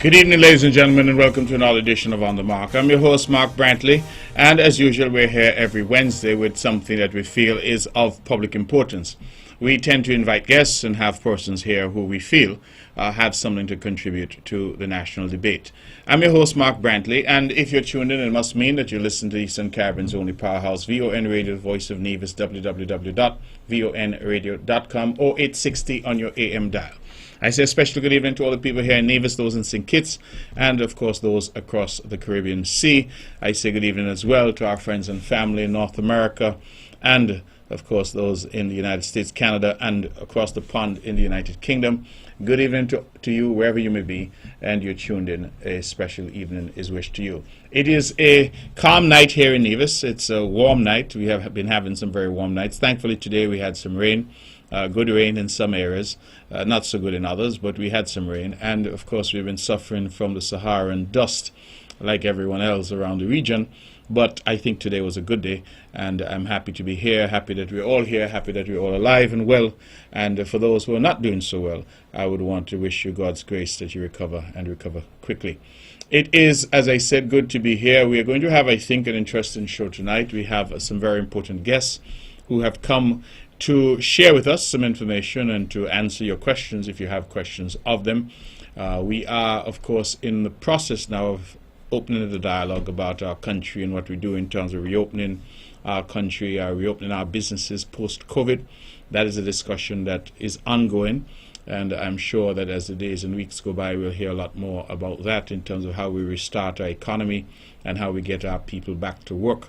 Good evening, ladies and gentlemen, and welcome to another edition of On the Mark. I'm your host, Mark Brantley, and as usual, we're here every Wednesday with something that we feel is of public importance. We tend to invite guests and have persons here who we feel have something to contribute to the national debate. I'm your host, Mark Brantley, and if you're tuned in, it must mean that you listen to Eastern Caribbean's only powerhouse, VON Radio, the voice of Nevis, www.vonradio.com, or 860 on your AM dial. I say a special good evening to all the people here in Nevis, those in St. Kitts, and of course those across the Caribbean Sea. I say good evening as well to our friends and family in North America, and of course those in the United States, Canada, and across the pond in the United Kingdom. Good evening to you wherever you may be, and you're tuned in. A special evening is wished to you. It is a calm night here in Nevis. It's a warm night. We have been having some very warm nights. Thankfully today we had some rain. Good rain in some areas, not so good in others, but we had some rain. And of course we've been suffering from the Saharan dust like everyone else around the region. But I think today was a good day, and I'm happy to be here, happy that we're all here, happy that we're all alive and well. And for those who are not doing so well, I would want to wish you God's grace that you recover and recover quickly. It is, as I said, good to be here. We are going to have, I think, an interesting show tonight. We have some very important guests who have come to share with us some information and to answer your questions if you have questions of them. We are, of course, in the process now of opening the dialogue about our country and what we do in terms of reopening our country, reopening our businesses post-COVID. That is a discussion that is ongoing, and I'm sure that as the days and weeks go by, we'll hear a lot more about that in terms of how we restart our economy and how we get our people back to work.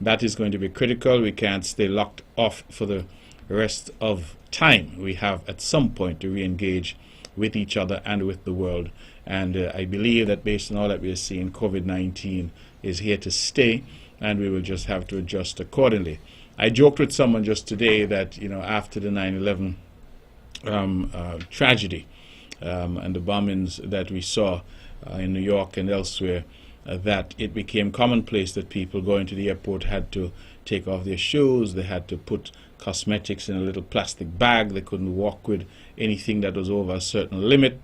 That is going to be critical. We can't stay locked off for the rest of time. We have at some point to re-engage with each other and with the world, and I believe that based on all that we are seeing, COVID-19 is here to stay, and we will just have to adjust accordingly. I joked with someone just today that, you know, after the 9/11 tragedy and the bombings that we saw in New York and elsewhere, that it became commonplace that people going to the airport had to take off their shoes, they had to put cosmetics in a little plastic bag, they couldn't walk with anything that was over a certain limit,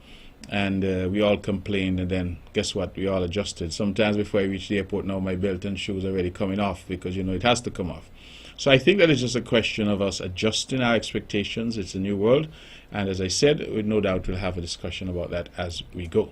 and we all complained, and then guess what, we all adjusted. Sometimes before I reach the airport now, my belt and shoes are already coming off, because you know it has to come off. So I think that is just a question of us adjusting our expectations. It's a new world, and as I said, with no doubt we'll have a discussion about that as we go.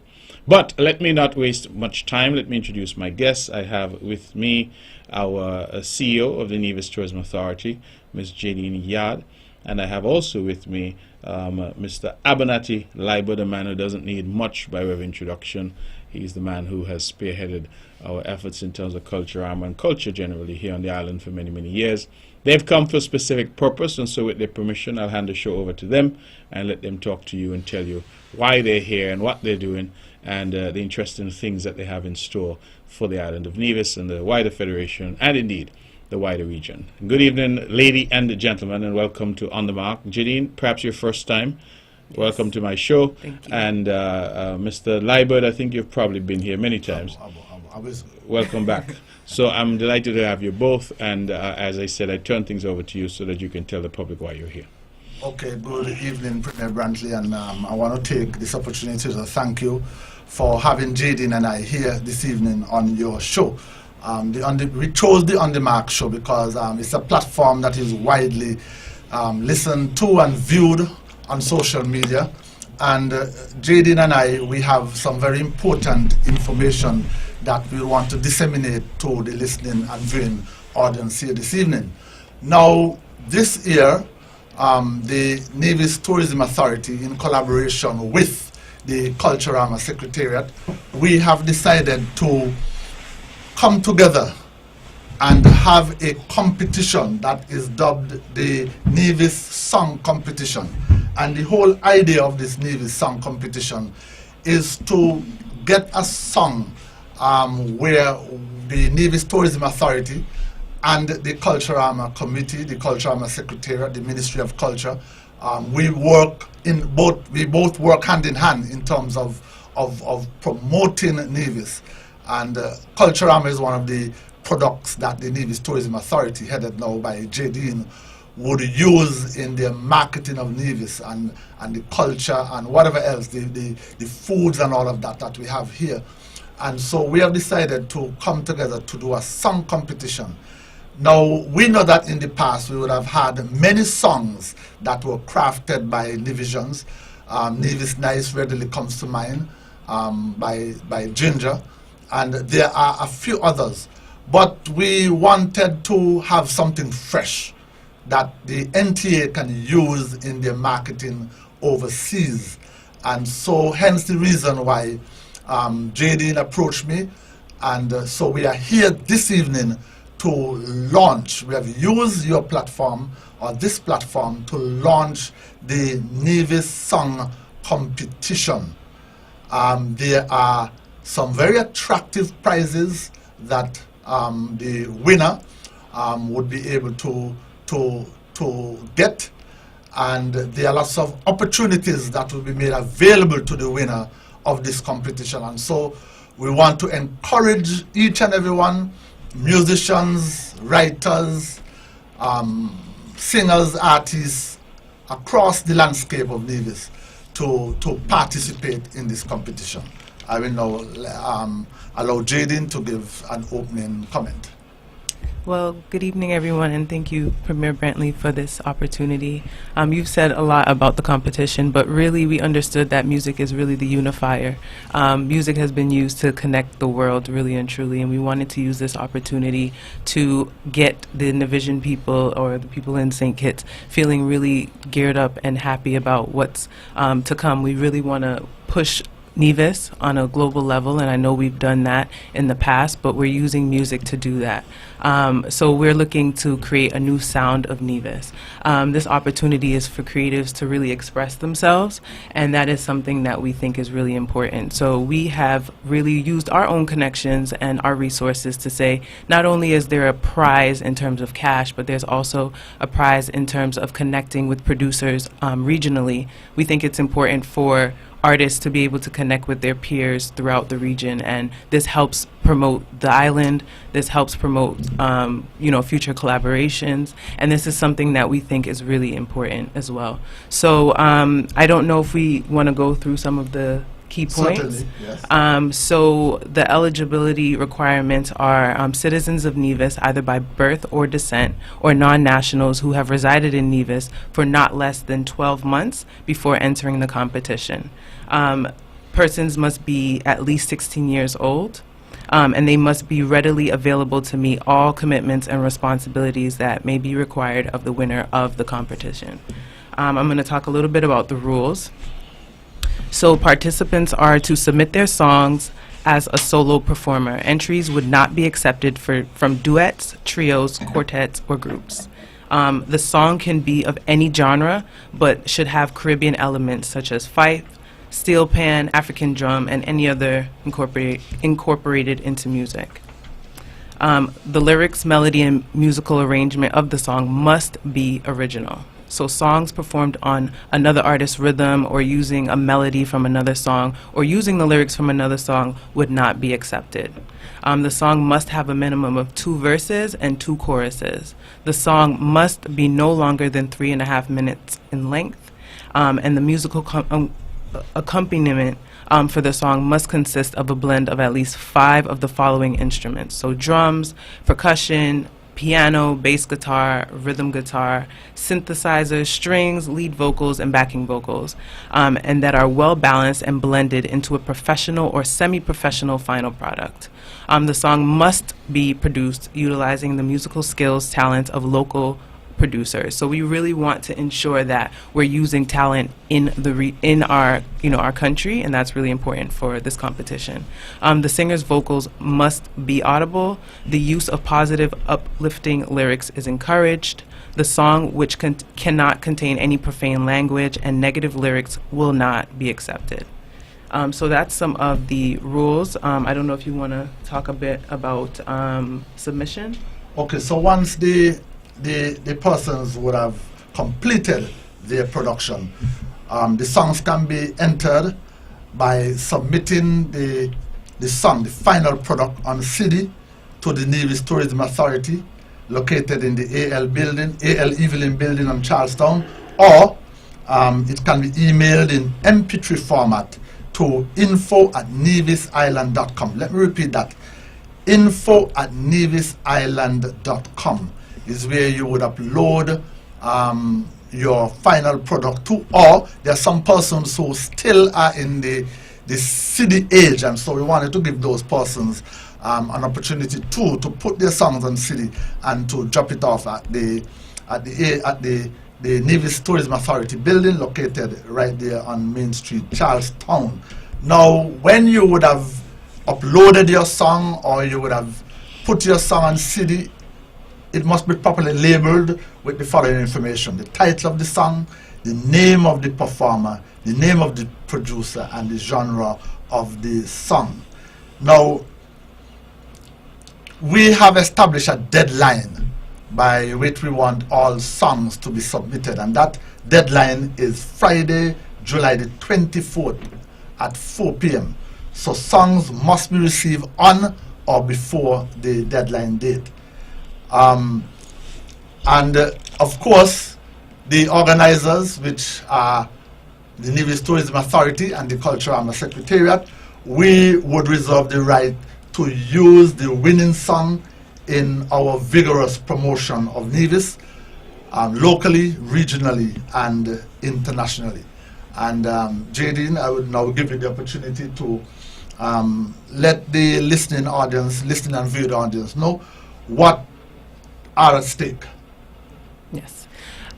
But let me not waste much time. Let me introduce my guests. I have with me our CEO of the Nevis Tourism Authority, Ms. Jadine Yard, and I have also with me Mr. Abernathy Leiber, the man who doesn't need much by way of introduction. He's the man who has spearheaded our efforts in terms of culture, armor, and culture generally here on the island for many, many years. They've come for a specific purpose, and so with their permission, I'll hand the show over to them and let them talk to you and tell you why they're here and what they're doing, and the interesting things that they have in store for the island of Nevis and the wider federation, and indeed the wider region. Good evening, lady and gentlemen, and welcome to On the Mark. Jadine, perhaps your first time. Yes. Welcome to my show. Thank you. And Mr. Leibert, I think you've probably been here many times. Welcome back. So I'm delighted to have you both, and as I said, I turn things over to you so that you can tell the public why you're here. Okay, good evening, Premier Brantley, and I want to take this opportunity to thank you for having Jadine and I here this evening on your show. We chose the On The Mark show because it's a platform that is widely listened to and viewed on social media, and Jadine and I, we have some very important information that we want to disseminate to the listening and viewing audience here this evening. Now, this year, the Nevis Tourism Authority, in collaboration with the Cultural Secretariat, we have decided to come together and have a competition that is dubbed the Nevis Song Competition. And the whole idea of this Nevis Song Competition is to get a song where the Nevis Tourism Authority and the Cultural Committee, the Cultural Secretariat, the Ministry of Culture, we both work hand in hand in terms of promoting Nevis. And Culturama is one of the products that the Nevis Tourism Authority, headed now by Jadine, would use in their marketing of Nevis and the culture and whatever else, the foods and all of that we have here. And so we have decided to come together to do a song competition. Now, we know that in the past we would have had many songs that were crafted by Nevisians. Nevis Nice readily comes to mind, by Ginger, and there are a few others. But we wanted to have something fresh that the NTA can use in their marketing overseas. And so hence the reason why Jadine approached me, and so we are here this evening to launch. We have used your platform, or this platform, to launch the Nevis Song Competition. There are some very attractive prizes that the winner would be able to get, and there are lots of opportunities that will be made available to the winner of this competition. And so we want to encourage each and everyone, musicians, writers, singers, artists across the landscape of Nevis to participate in this competition. I will now allow Jadine to give an opening comment. Well, good evening, everyone, and thank you, Premier Brantley, for this opportunity. You've said a lot about the competition, but really we understood that music is really the unifier. Music has been used to connect the world, really and truly, and we wanted to use this opportunity to get the Nevisian people, or the people in St. Kitts, feeling really geared up and happy about what's to come. We really want to push Nevis on a global level, and I know we've done that in the past, but we're using music to do that. So we're looking to create a new sound of Nevis. This opportunity is for creatives to really express themselves, and that is something that we think is really important. So we have really used our own connections and our resources to say, not only is there a prize in terms of cash, but there's also a prize in terms of connecting with producers regionally. We think it's important for artists to be able to connect with their peers throughout the region, and this helps promote the island. This helps promote future collaborations, and this is something that we think is really important as well. So I don't know if we want to go through some of the key points. Certainly, yes. So the eligibility requirements are citizens of Nevis, either by birth or descent, or non-nationals who have resided in Nevis for not less than 12 months before entering the competition. Persons must be at least 16 years old, and they must be readily available to meet all commitments and responsibilities that may be required of the winner of the competition. I'm going to talk a little bit about the rules. So participants are to submit their songs as a solo performer. Entries would not be accepted from duets, trios, quartets, or groups. The song can be of any genre, but should have Caribbean elements such as fife, steel pan, African drum, and any other incorporated into music. The lyrics, melody, and musical arrangement of the song must be original. So songs performed on another artist's rhythm, or using a melody from another song, or using the lyrics from another song would not be accepted. The song must have a minimum of 2 verses and 2 choruses. The song must be no longer than 3.5 minutes in length, and the musical accompaniment for the song must consist of a blend of at least 5 of the following instruments. So drums, percussion, piano, bass guitar, rhythm guitar, synthesizers, strings, lead vocals, and backing vocals, and that are well balanced and blended into a professional or semi-professional final product. The song must be produced utilizing the musical skills, talents of local producers. So we really want to ensure that we're using talent in our country, and that's really important for this competition. The singer's vocals must be audible. The use of positive, uplifting lyrics is encouraged. The song, which cannot contain any profane language, and negative lyrics will not be accepted. So that's some of the rules. I don't know if you want to talk a bit about submission. Okay, so once the persons would have completed their production, the songs can be entered by submitting the song, the final product, on CD to the Nevis Tourism Authority located in the AL Evelyn building in Charlestown, or it can be emailed in MP3 format to info@nevisisland.com. Let me repeat that. info@nevisisland.com is where you would upload your final product to, or there are some persons who still are in the CD age, and so we wanted to give those persons an opportunity too to put their songs on CD and to drop it off at the Nevis Tourism Authority building, located right there on Main Street, Charlestown. Now, when you would have uploaded your song or you would have put your song on CD, it must be properly labeled with the following information: the title of the song, the name of the performer, the name of the producer, and the genre of the song. Now, we have established a deadline by which we want all songs to be submitted, and that deadline is Friday, July the 24th at 4 p.m. So songs must be received on or before the deadline date. Of course, the organizers, which are the Nevis Tourism Authority and the Cultural Secretariat, we would reserve the right to use the winning song in our vigorous promotion of Nevis, locally, regionally, and internationally. And Jadine, I would now give you the opportunity to let the listening and viewing audience know what are at stake. Yes.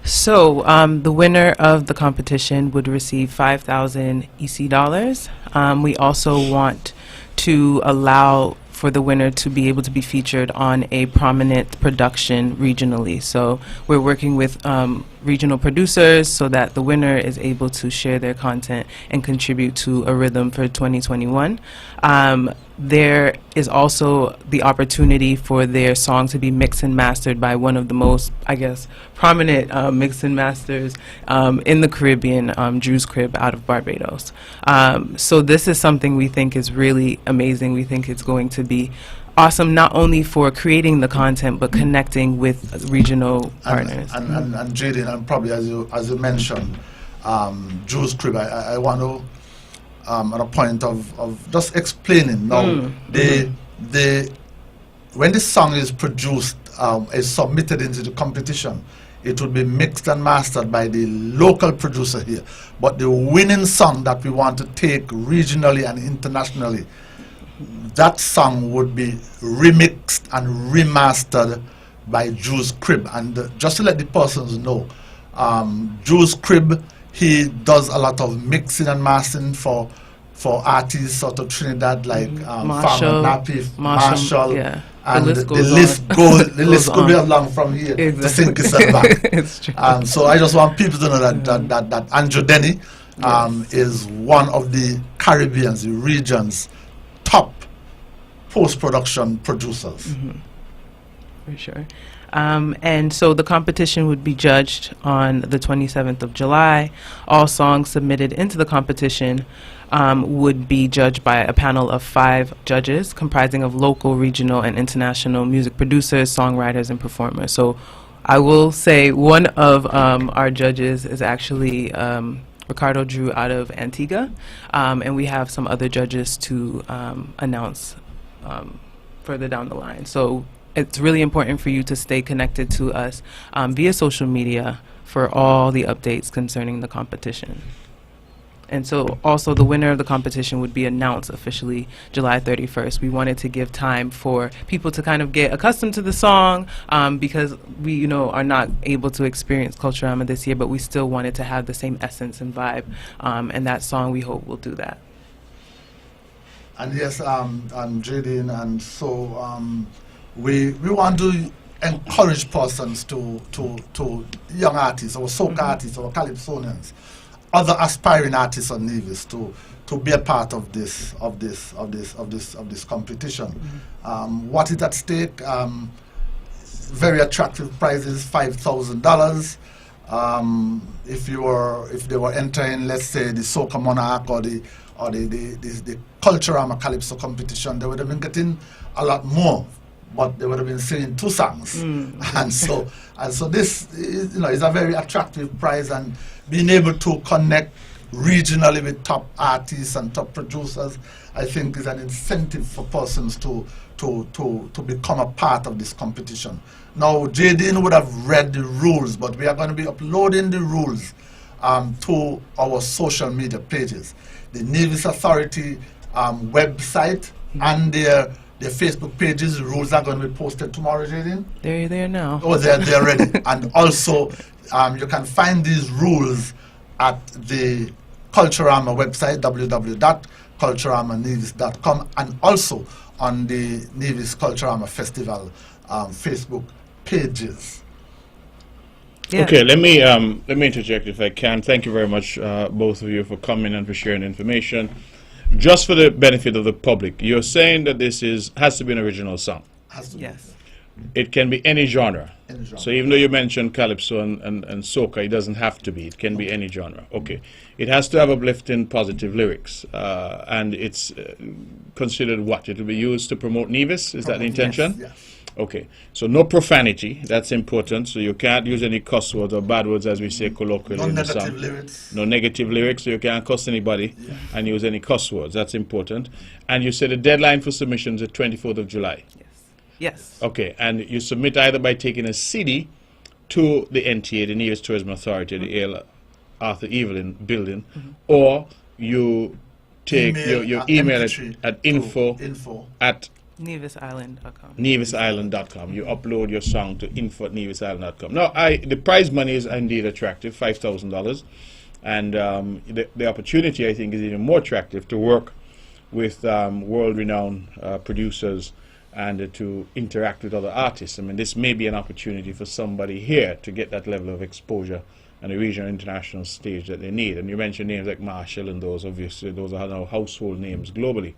So the winner of the competition would receive 5,000 EC dollars. We also want to allow for the winner to be able to be featured on a prominent production regionally. So we're working with regional producers so that the winner is able to share their content and contribute to a rhythm for 2021. There is also the opportunity for their song to be mixed and mastered by one of the most, I guess, prominent mix and masters in the Caribbean, Drew's Crib out of Barbados. So this is something we think is really amazing. We think it's going to be awesome, not only for creating the content, but connecting with regional partners. And Jaden, and probably as you mentioned, Drew's Crib, I want to, at a point of just explaining now, when this song is produced, is submitted into the competition, it will be mixed and mastered by the local producer here. But the winning song that we want to take regionally and internationally, that song would be remixed and remastered by Drew's Crib. And just to let the persons know, Drew's Crib, he does a lot of mixing and mastering for artists out of Trinidad like Marshall, Marshall, yeah. And the list could be long from here to sink itself back. It's true. So I just want people to know that Andrew Denny is one of the Caribbean's, the region's top post-production producers. For sure. And so the competition would be judged on the 27th of July. All songs submitted into the competition would be judged by a panel of 5 judges comprising of local, regional, and international music producers, songwriters, and performers. So I will say one of our judges is actually Ricardo Drew out of Antigua, and we have some other judges to announce further down the line. So it's really important for you to stay connected to us via social media for all the updates concerning the competition. And so also the winner of the competition would be announced officially July 31st. We wanted to give time for people to kind of get accustomed to the song because we, are not able to experience Culturama this year, but we still wanted to have the same essence and vibe. And that song, we hope, will do that. And yes, Jadine, and so we want to encourage persons to young artists, our soca artists, our calypsonians, other aspiring artists on Nevis to be a part of this competition. What is at stake? Very attractive prizes, $5,000. If they were entering, let's say, the Soca Monarch or the Culturama Calypso competition, they would have been getting a lot more. but they would have been singing 2 songs. And so this is, is a very attractive prize, and being able to connect regionally with top artists and top producers, I think, is an incentive for persons to become a part of this competition. Now, Jadine would have read the rules, but we are going to be uploading the rules to our social media pages. The Nevis Authority website and their Facebook pages. The rules are going to be posted tomorrow, Jadine? They're there now. Oh, they're ready. And also, you can find these rules at the Culturama website, www.culturamanevis.com, and also on the Nevis Culturama Festival Facebook pages. Yeah. Okay, let me interject if I can. Thank you very much, both of you, for coming and for sharing information. Just for the benefit of the public, you're saying that this has to be an original song. Has to be. Yes. It can be any genre. Any genre. So even though you mentioned calypso and soca, it doesn't have to be. It can be any genre. Okay. It has to have uplifting, positive lyrics. And it's considered what? It will be used to promote Nevis? Is that the intention? Yes. Okay. So no profanity. That's important. So you can't use any cuss words or bad words, as we say colloquially No in the negative song. lyrics. No negative lyrics, so you can't cuss anybody and use any cuss words. That's important. And you said the deadline for submissions is 24th of July. Yes. Okay, and you submit either by taking a CD to the NTA, the Nevis Tourism Authority, the A.L. Arthur Evelyn building, or you take your email at info at NevisIsland.com. nevisisland.com. You upload your song to info@nevisisland.com. Now, the prize money is indeed attractive, $5,000, and the opportunity, I think, is even more attractive to work with world-renowned producers and to interact with other artists. I mean, this may be an opportunity for somebody here to get that level of exposure on a regional international stage that they need. And you mentioned names like Marshall, and those, obviously, those are now household names globally.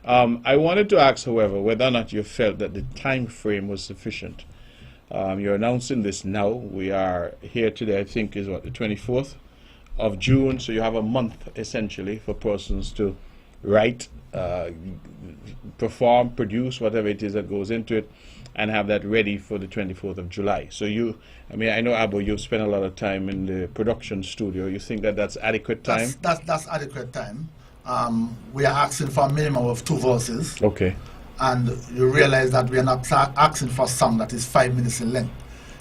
I wanted to ask, however, whether or not you felt that the time frame was sufficient. You're announcing this now. We are here today, I think, is what, the 24th of June, so you have a month, essentially, for persons to write, perform, produce, whatever it is that goes into it, and have that ready for the 24th of July. So I know, Abu, you've spent a lot of time in the production studio. You think that that's adequate time? That's adequate time. We are asking for a minimum of 2 verses. Okay. And you realize that we are not asking for a song that is 5 minutes in length,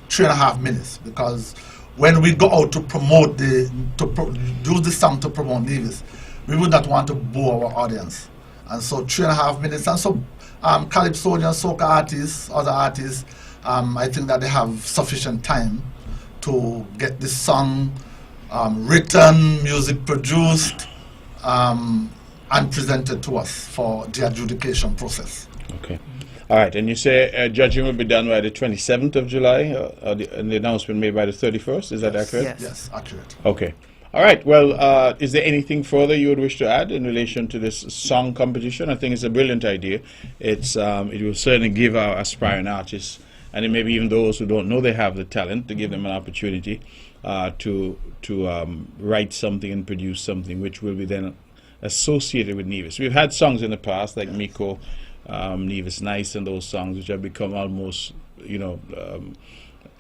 3.5 minutes, because when we go out to promote use the song to promote Nevis, we would not want to bore our audience. And so 3.5 minutes. And so calypsonian, soca artists, other artists, I think that they have sufficient time to get this song written, music produced, and presented to us for the adjudication process. Okay. All right. And you say judging will be done by the 27th of July, and the announcement made by the 31st. Is that accurate? Yes. Yes, accurate. Okay. All right. Well, is there anything further you would wish to add in relation to this song competition? I think it's a brilliant idea. It will certainly give our aspiring artists, and maybe even those who don't know they have the talent, to give them an opportunity to write something and produce something which will be then associated with Nevis. We've had songs in the past like Miko, Nevis Nice, and those songs which have become almost,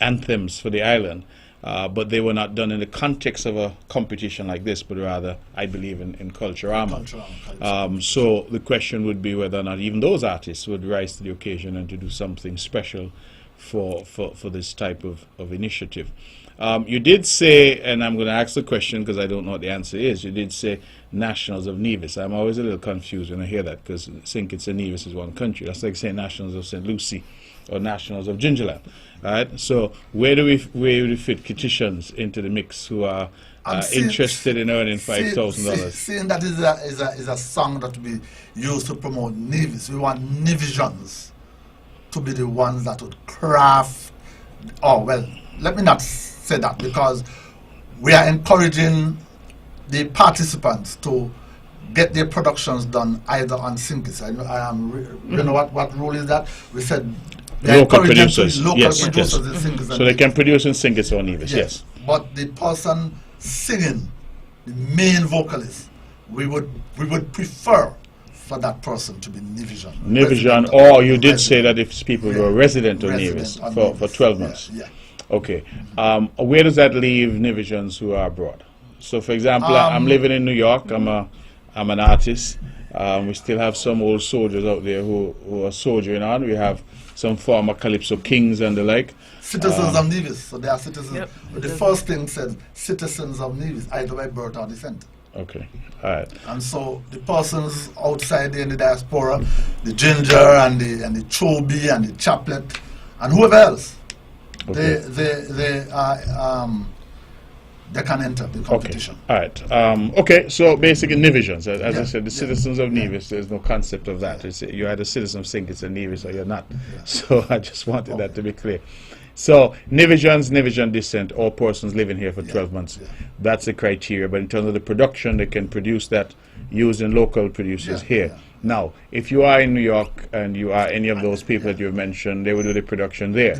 anthems for the island. But they were not done in the context of a competition like this, but rather, I believe, in Culturama. So the question would be whether or not even those artists would rise to the occasion and to do something special for this type of initiative. You did say, and I'm going to ask the question because I don't know what the answer is, you did say Nationals of Nevis. I'm always a little confused when I hear that, because St. Kitts and Nevis is one country. That's like saying Nationals of St. Lucie or Nationals of Gingerland. All right? So where do we fit Kittitians into the mix who are interested in earning $5,000? Seeing that is a song that we use to promote Nevis, we want Nevisians to be the ones that would craft. Oh, well, let me not say that, because we are encouraging the participants to get their productions done either on Synkis. You know what rule is that? We said local producers. Local producers in Synkis. So they can produce in Synkis or Nevis, yes. But the person singing, the main vocalist, we would prefer for that person to be Nevisian. Nevisian, or you did say that if people were resident of Nevis for Nevis. 12 months. Yeah. Okay. Where does that leave Nevisians who are abroad? So, for example, I'm living in New York. I'm an artist. We still have some old soldiers out there who are soldiering on. We have some former Calypso kings and the like. Citizens of Nevis. So they are citizens. Yep. The first thing says citizens of Nevis, either by birth or descent. Okay. All right. And so the persons outside in the diaspora, the ginger and the chobi and the chaplet and whoever else, Okay. they can enter the competition. Okay. All right. Okay. So basically, Nevisians, as I said, the citizens of Nevis. There's no concept of that. It's, you're either citizen of St. Kitts and Nevis or you're not. So I just wanted that to be clear. So Nevisians, Nevisian descent, all persons living here for 12 months. That's the criteria. But in terms of the production, they can produce that using local producers here. Now, if you are in New York and you are any of those people that you've mentioned, they will do the production there.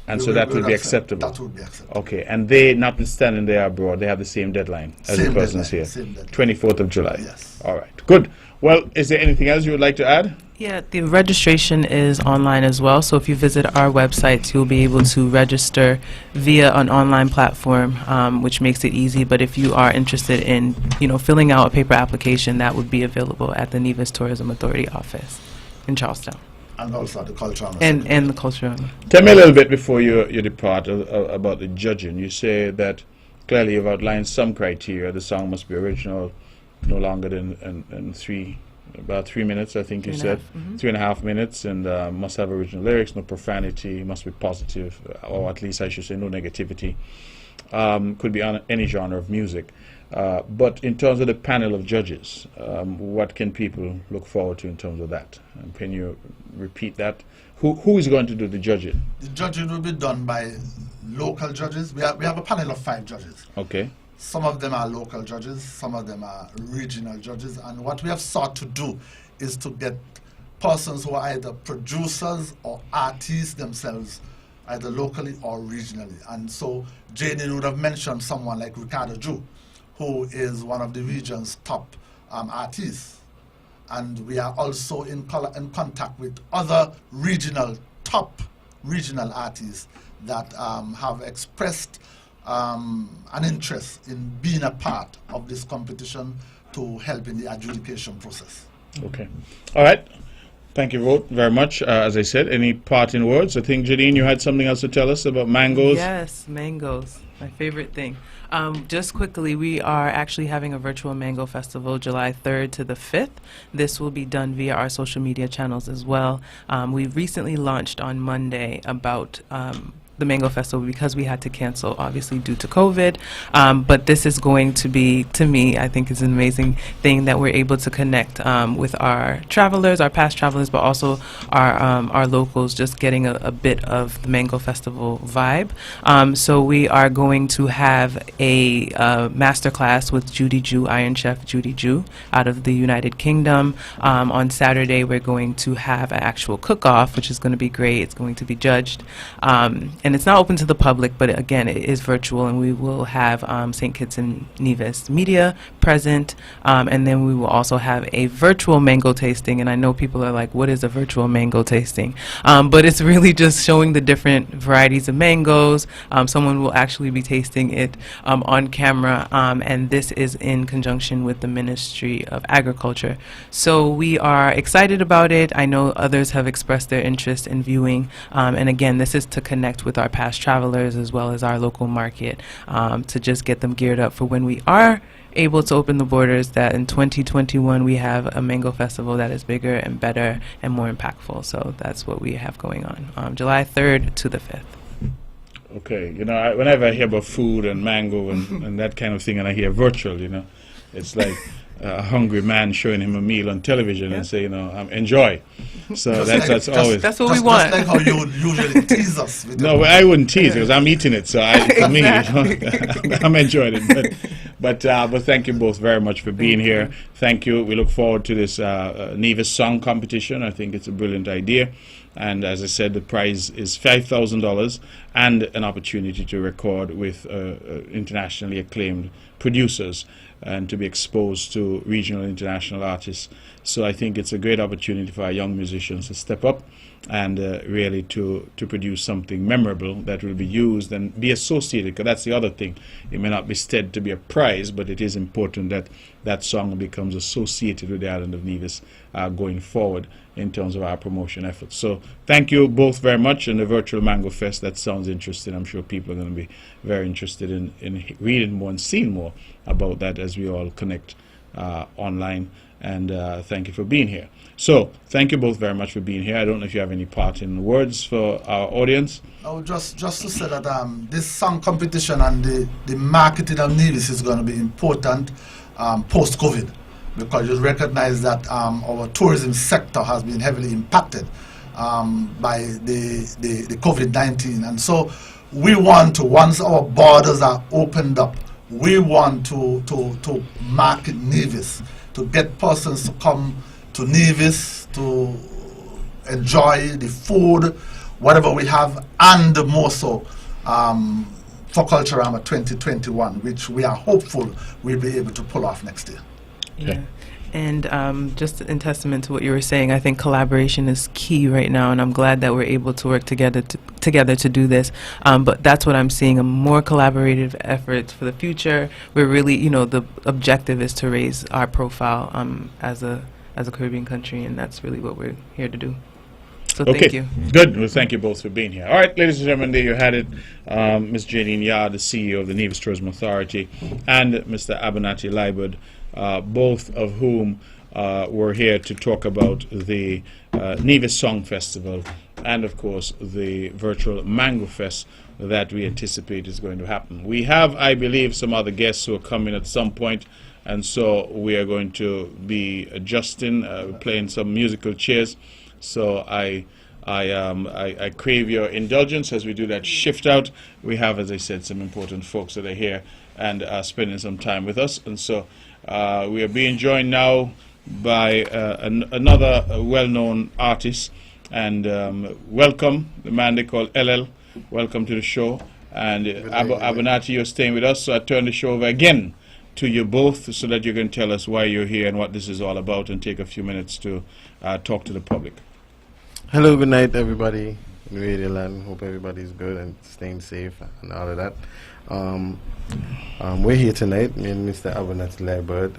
And so that will be acceptable. That would be acceptable. Okay, and they, notwithstanding they are abroad, they have the same deadline as the persons here. Same deadline. 24th of July. Yes. All right, good. Well, is there anything else you would like to add? Yeah, the registration is online as well. So if you visit our website, you'll be able to register via an online platform, which makes it easy. But if you are interested in, filling out a paper application, that would be available at the Nevis Tourism Authority office in Charlestown. And also the cultural And the cultural. Tell me a little bit before you depart about the judging. You say that clearly you've outlined some criteria. The song must be original, no longer than about 3 minutes, I think you said. 3.5 minutes, and must have original lyrics, no profanity, must be positive, or at least I should say no negativity. Could be on any genre of music. But in terms of the panel of judges, what can people look forward to in terms of that? Can you repeat that? Who is going to do the judging? The judging will be done by local judges. We have a panel of 5 judges. Okay. Some of them are local judges, some of them are regional judges, and what we have sought to do is to get persons who are either producers or artists themselves, either locally or regionally. And so Jane would have mentioned someone like Ricardo Ju, who is one of the region's top artists. And we are also in contact with other top regional artists that have expressed an interest in being a part of this competition to help in the adjudication process. Okay. All right. Thank you both very much. As I said, any parting words? I think, Jadine, you had something else to tell us about mangoes. Yes, mangoes, my favorite thing. Just quickly, we are actually having a virtual mango festival July 3rd to the 5th. This will be done via our social media channels as well. We recently launched on Monday about the Mango Festival because we had to cancel, obviously, due to COVID. But this is going to be, to me, I think is an amazing thing that we're able to connect with our travelers, our past travelers, but also our locals, just getting a bit of the Mango Festival vibe. So we are going to have a master class with Judy Ju, Iron Chef Judy Ju, out of the United Kingdom. On Saturday, we're going to have an actual cook-off, which is going to be great. It's going to be judged. And it's not open to the public, but again, it is virtual, and we will have St. Kitts and Nevis media present, and then we will also have a virtual mango tasting. And I know people are like, what is a virtual mango tasting? But it's really just showing the different varieties of mangoes. Someone will actually be tasting it on camera, and this is in conjunction with the Ministry of Agriculture. So we are excited about it. I know others have expressed their interest in viewing, and again, this is to connect with our past travelers as well as our local market, to just get them geared up for when we are able to open the borders, that in 2021 we have a mango festival that is bigger and better and more impactful. So that's what we have going on, July 3rd to the 5th. Okay, whenever I hear about food and mango and that kind of thing, and I hear virtual, it's like a hungry man showing him a meal on television and say, enjoy. So that's always... That's what we want. Just like how you would usually tease us. No, I wouldn't tease because I'm eating it. So for me, I'm enjoying it. But thank you both very much for being here. Thank you. We look forward to this Nevis song competition. I think it's a brilliant idea. And as I said, the prize is $5,000 and an opportunity to record with internationally acclaimed producers and to be exposed to regional and international artists. So I think it's a great opportunity for our young musicians to step up and really to produce something memorable that will be used and be associated, because that's the other thing. It may not be said to be a prize, but it is important that that song becomes associated with the island of Nevis going forward in terms of our promotion efforts. So thank you both very much. And the virtual Mango Fest, that sounds interesting. I'm sure people are going to be very interested in reading more and seeing more about that as we all connect online. And thank you for being here. So thank you both very much for being here. I don't know if you have any parting words for our audience. Oh, just to say that this song competition and the marketing of Nevis is going to be important post-COVID, because you recognize that our tourism sector has been heavily impacted by the COVID-19. And so we want to, once our borders are opened up, we want to market Nevis, to get persons to come to Nevis to enjoy the food, whatever we have, and more so for Culturama 2021, which we are hopeful we'll be able to pull off next year. Yeah. And just in testament to what you were saying, I think collaboration is key right now, and I'm glad that we're able to work together to do this. But that's what I'm seeing, a more collaborative effort for the future. We're really, the objective is to raise our profile as a Caribbean country, and that's really what we're here to do. So thank you. Good. Well, thank you both for being here. All right, ladies and gentlemen, there you had it. Ms. Janine Yard, the CEO of the Nevis Tourism Authority, and Mr. Abernathy Liebert, both of whom were here to talk about the Nevis Song Festival and, of course, the virtual Mango Fest that we anticipate is going to happen. We have, I believe, some other guests who are coming at some point, and so we are going to be adjusting, playing some musical chairs. So I crave your indulgence as we do that shift out. We have, as I said, some important folks that are here and are spending some time with us. And so we are being joined now by another well-known artist. And welcome, the man they call LL. Welcome to the show. And Abernathy, you're staying with us, so I turn the show over again to you both so that you can tell us why you're here and what this is all about, and take a few minutes to talk to the public. Hello, good night, everybody in Radio Land. Hope everybody's good and staying safe and all of that. We're here tonight, me and Mr. Abernathy Liebert,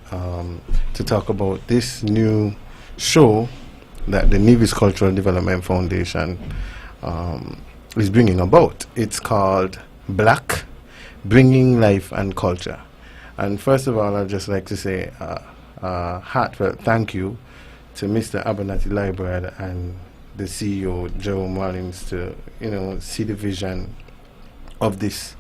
to talk about this new show that the Nevis Cultural Development Foundation is bringing about. It's called Black, Bringing Life and Culture. And first of all, I'd just like to say a heartfelt thank you to Mr. Abernathy Liebert and the CEO, Jerome Wallings, to see the vision of this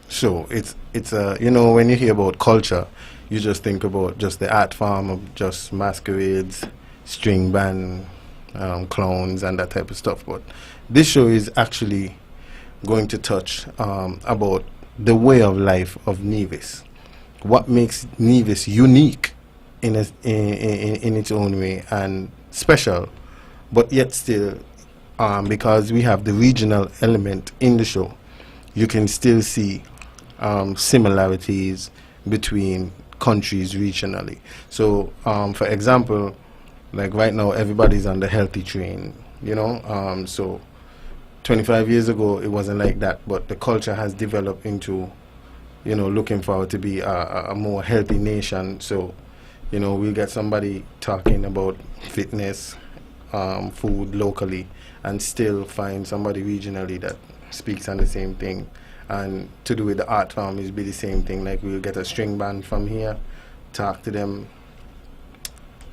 show. It's when you hear about culture, you just think about just the art form of just masquerades, string band, clowns, and that type of stuff. But this show is actually going to touch about the way of life of Nevis. What makes Nevis unique in its own way and special, but yet still, because we have the regional element in the show, you can still see similarities between countries regionally. So, for example, like right now, everybody's on the healthy train, so 25 years ago, it wasn't like that, but the culture has developed into, looking forward to be a more healthy nation. So, we'll get somebody talking about fitness, food locally, and still find somebody regionally that speaks on the same thing. And to do with the art form is be the same thing. Like we'll get a string band from here, talk to them,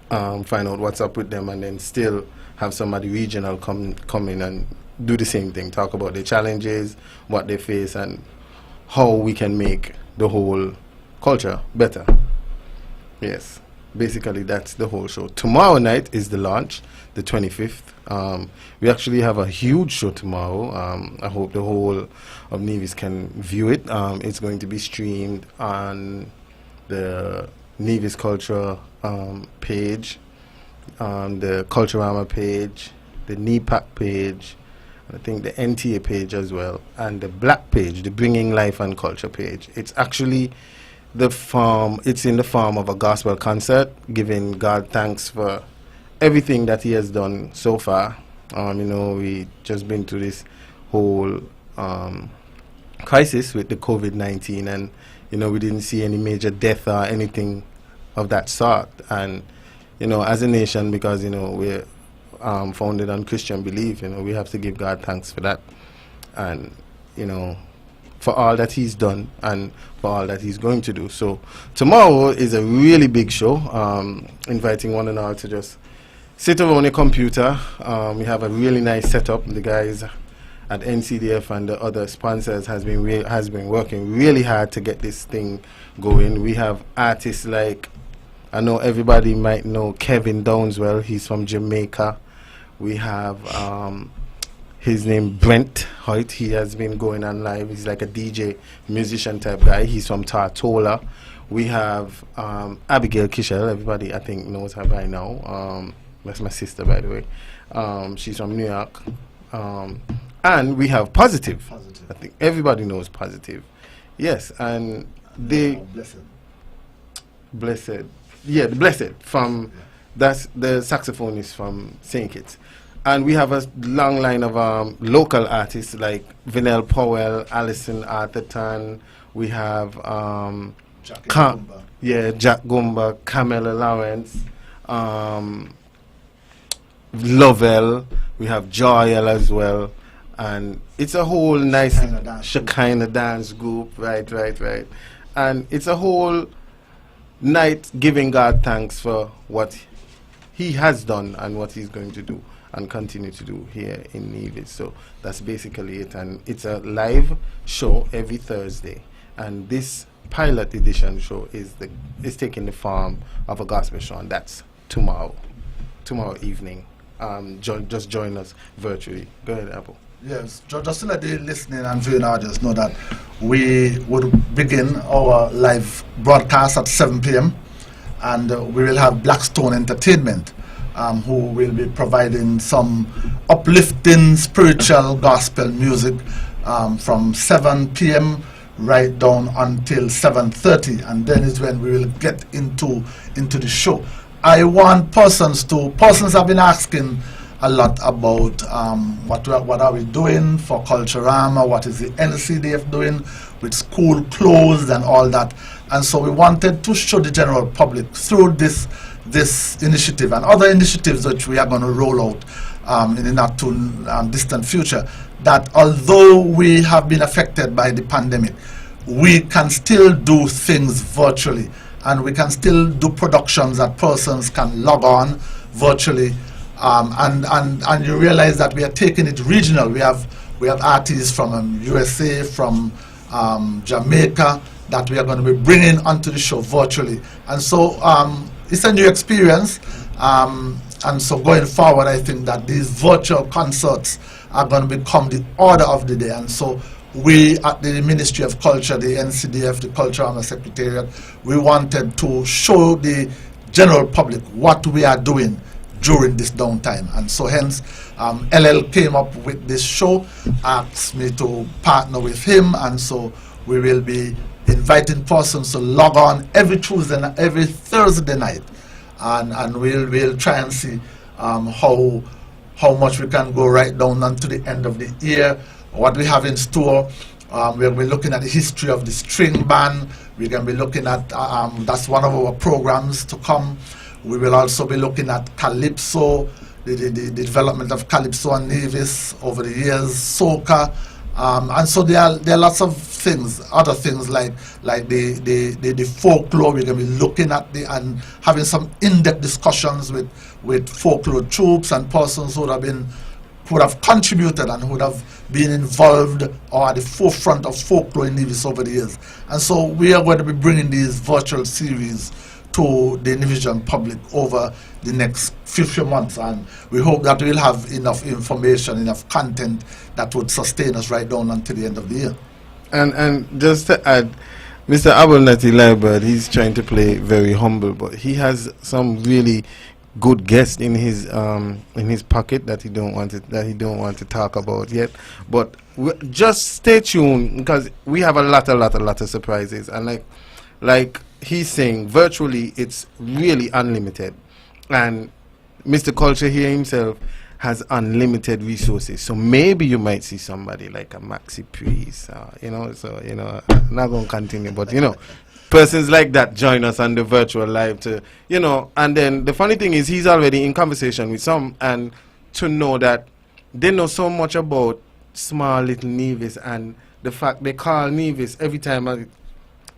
find out what's up with them, and then still have somebody regional come in and do the same thing, talk about the challenges, what they face, and how we can make the whole culture better. Yes, basically that's the whole show. Tomorrow night is the launch, the 25th. We actually have a huge show tomorrow. I hope the whole of Nevis can view it. It's going to be streamed on the Nevis Culture page, the Culturama page, the NEPAC page, I think the NTA page as well, and the Black page, the Bringing Life and Culture page. It's actually it's in the form of a gospel concert, giving God thanks for everything that He has done so far. We just been through this whole crisis with the COVID-19, and we didn't see any major death or anything of that sort. And as a nation, because we're founded on Christian belief, we have to give God thanks for that, and for all that He's done and for all that He's going to do. So tomorrow is a really big show. Inviting one and all to just sit around a computer. We have a really nice setup. The guys at NCDF and the other sponsors has been working really hard to get this thing going. We have artists like, I know everybody might know Kevin Downswell. He's from Jamaica. We have his name Brent Hoyt. He has been going on live. He's like a DJ musician type guy. He's from Tartola. We have Abigail Kishel. Everybody I think knows her by now. That's my sister, by the way. She's from New York. And we have Positive. I think everybody knows Positive. Yes, and they Blessed. Yeah, the Blessed from that's the saxophonist from St. Kitts. And we have a long line of local artists like Vinell Powell, Alison Arthurton. We have Jack Gumba, Camilla Lawrence, Lovell. We have Joyel as well. And it's a whole nice Shekinah dance group. Right. And it's a whole night giving God thanks for what He has done and what He's going to do and continue to do here in Nevis. So that's basically it, and it's a live show every Thursday, and this pilot edition show is taking the form of a gospel show, and that's tomorrow evening. Just join us virtually. Go ahead, Apple. Yes, just to let the listening and viewing audience know that we would begin our live broadcast at 7 p.m. and we will have Blackstone Entertainment, who will be providing some uplifting spiritual gospel music from 7 p.m. right down until 7:30, and then is when we will get into the show. I want persons have been asking a lot about what are we doing for Culturama, what is the NCDF doing with school closed and all that, and so we wanted to show the general public through this initiative and other initiatives which we are going to roll out in the not too distant future, that although we have been affected by the pandemic, we can still do things virtually, and we can still do productions that persons can log on virtually, and you realize that we are taking it regional. We have artists from USA, from Jamaica, that we are going to be bringing onto the show virtually, and so it's a new experience, and so going forward, I think that these virtual concerts are going to become the order of the day. And so we at the Ministry of Culture, the NCDF, the Culturama Secretariat, we wanted to show the general public what we are doing during this downtime. And so hence, LL came up with this show, asked me to partner with him, and so we will be inviting persons to log on every Tuesday and every Thursday night, and we'll try and see how much we can go right down unto the end of the year, what we have in store. We'll be looking at the history of the string band. We're going to be looking at, that's one of our programs to come. We will also be looking at Calypso, the development of Calypso and Nevis over the years, soca. And so there are lots of things, other things like the folklore. We're going to be looking at and having some in-depth discussions with folklore troops and persons who would have contributed and who would have been involved or at the forefront of folklore in Nevis over the years. And so we are going to be bringing these virtual series to the Nevisian public over the next few months, and we hope that we'll have enough information, enough content that would sustain us right down until the end of the year. And just to add, Mr. Abernathy Liebert, he's trying to play very humble, but he has some really good guest in his pocket that he don't want to talk about yet. But just stay tuned, because we have a lot of surprises, and like he's saying, virtually it's really unlimited, and Mr. Culture here himself has unlimited resources. So maybe you might see somebody like a Maxi Priest, I'm not going to continue, but persons like that join us on the virtual live to, and then the funny thing is he's already in conversation with some, and to know that they know so much about small little Nevis, and the fact they call Nevis every time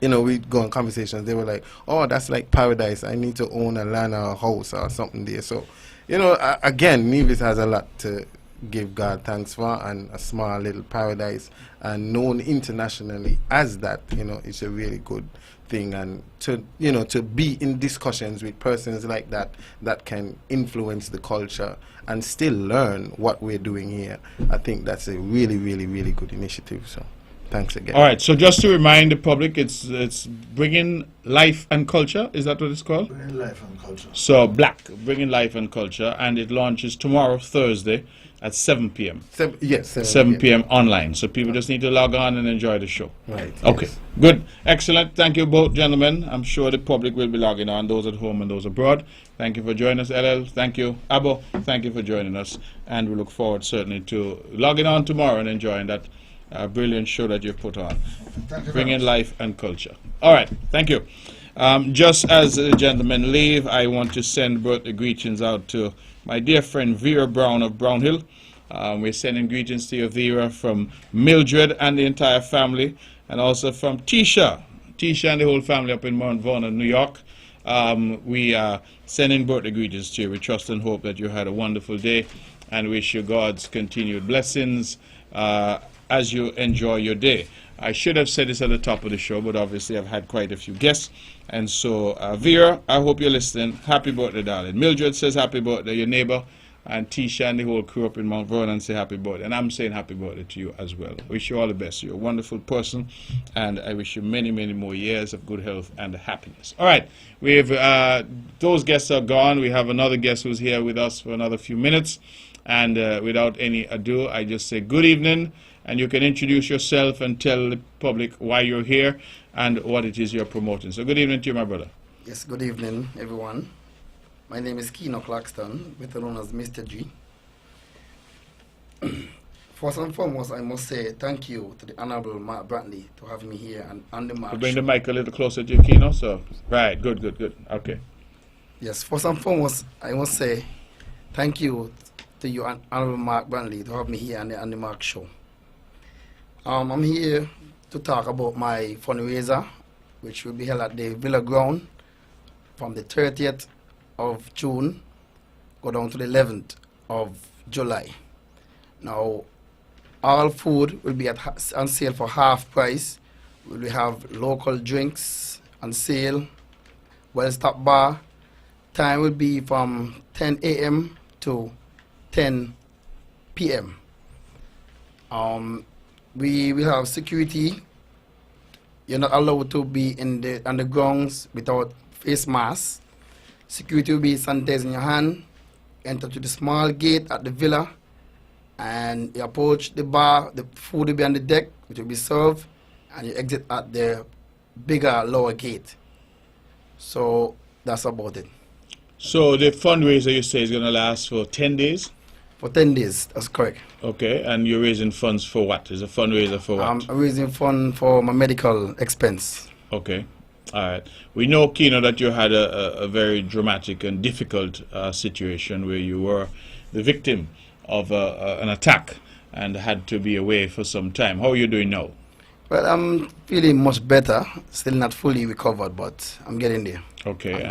we go on conversations, they were like, oh, that's like paradise. I need to own a land or a house or something there. So, again, Nevis has a lot to give God thanks for, and a small little paradise, and known internationally as that, it's a really good thing. And to be in discussions with persons like that can influence the culture and still learn what we're doing here, I think that's a really, really, really good initiative. So thanks again. All right, so just to remind the public, it's Bringing Life and Culture. Is that what it's called? Bringing Life and Culture. So Black, Bringing Life and Culture, and it launches tomorrow, Thursday, at 7 p.m. 7 p.m. online. So people just need to log on and enjoy the show. Right. Okay, yes. Good. Excellent. Thank you both, gentlemen. I'm sure the public will be logging on, those at home and those abroad. Thank you for joining us, LL. Thank you, Abo. Thank you for joining us. And we look forward certainly to logging on tomorrow and enjoying that brilliant show that you put on. Bringing Life and Culture. All right. Thank you. Just as the gentlemen leave, I want to send birthday greetings out to my dear friend Vera Brown of Brownhill. We're sending greetings to you, Vera, from Mildred and the entire family, and also from Tisha and the whole family up in Mount Vernon, New York. We are sending birthday greetings to you. We trust and hope that you had a wonderful day, and wish you God's continued blessings as you enjoy your day. I should have said this at the top of the show, but obviously I've had quite a few guests. And so, Vera, I hope you're listening. Happy birthday, darling. Mildred says happy birthday, your neighbor. And Tisha and the whole crew up in Mount Vernon say happy birthday. And I'm saying happy birthday to you as well. Wish you all the best. You're a wonderful person. And I wish you many, many more years of good health and happiness. All right. We've those guests are gone. We have another guest who's here with us for another few minutes. And without any ado, I just say good evening. And you can introduce yourself and tell the public why you're here and what it is you're promoting. So good evening to you, my brother. Yes, good evening, everyone. My name is Keno Claxton, better known as Mr. G. First and foremost, I must say thank you to the Honorable Mark Brantley to have me here and on the march. Bring the mic a little closer to you, Keno. So, right, good. Okay. Yes, first and foremost, I must say thank you to you, Honorable Mark Brantley, to have me here on the Mark Show. I'm here to talk about my fundraiser, which will be held at the Villa Ground from the 30th of June, go down to the 11th of July. Now, all food will be on sale for half price. We will have local drinks on sale, well-stocked bar. Time will be from 10 a.m. to 10 p.m. We will have security. You're not allowed to be on the grounds without face masks. Security will be sanitizing your hand. Enter to the small gate at the villa, and you approach the bar. The food will be on the deck, which will be served, and you exit at the bigger lower gate. So that's about it. So the fundraiser, you say, is going to last for 10 days? For 10 days, that's correct. Okay, and you're raising funds for what? Is a fundraiser for what? I'm raising funds for my medical expense. Okay, all right. We know, Keno, that you had a very dramatic and difficult situation where you were the victim of an attack and had to be away for some time. How are you doing now? Well, I'm feeling much better. Still not fully recovered, but I'm getting there. Okay,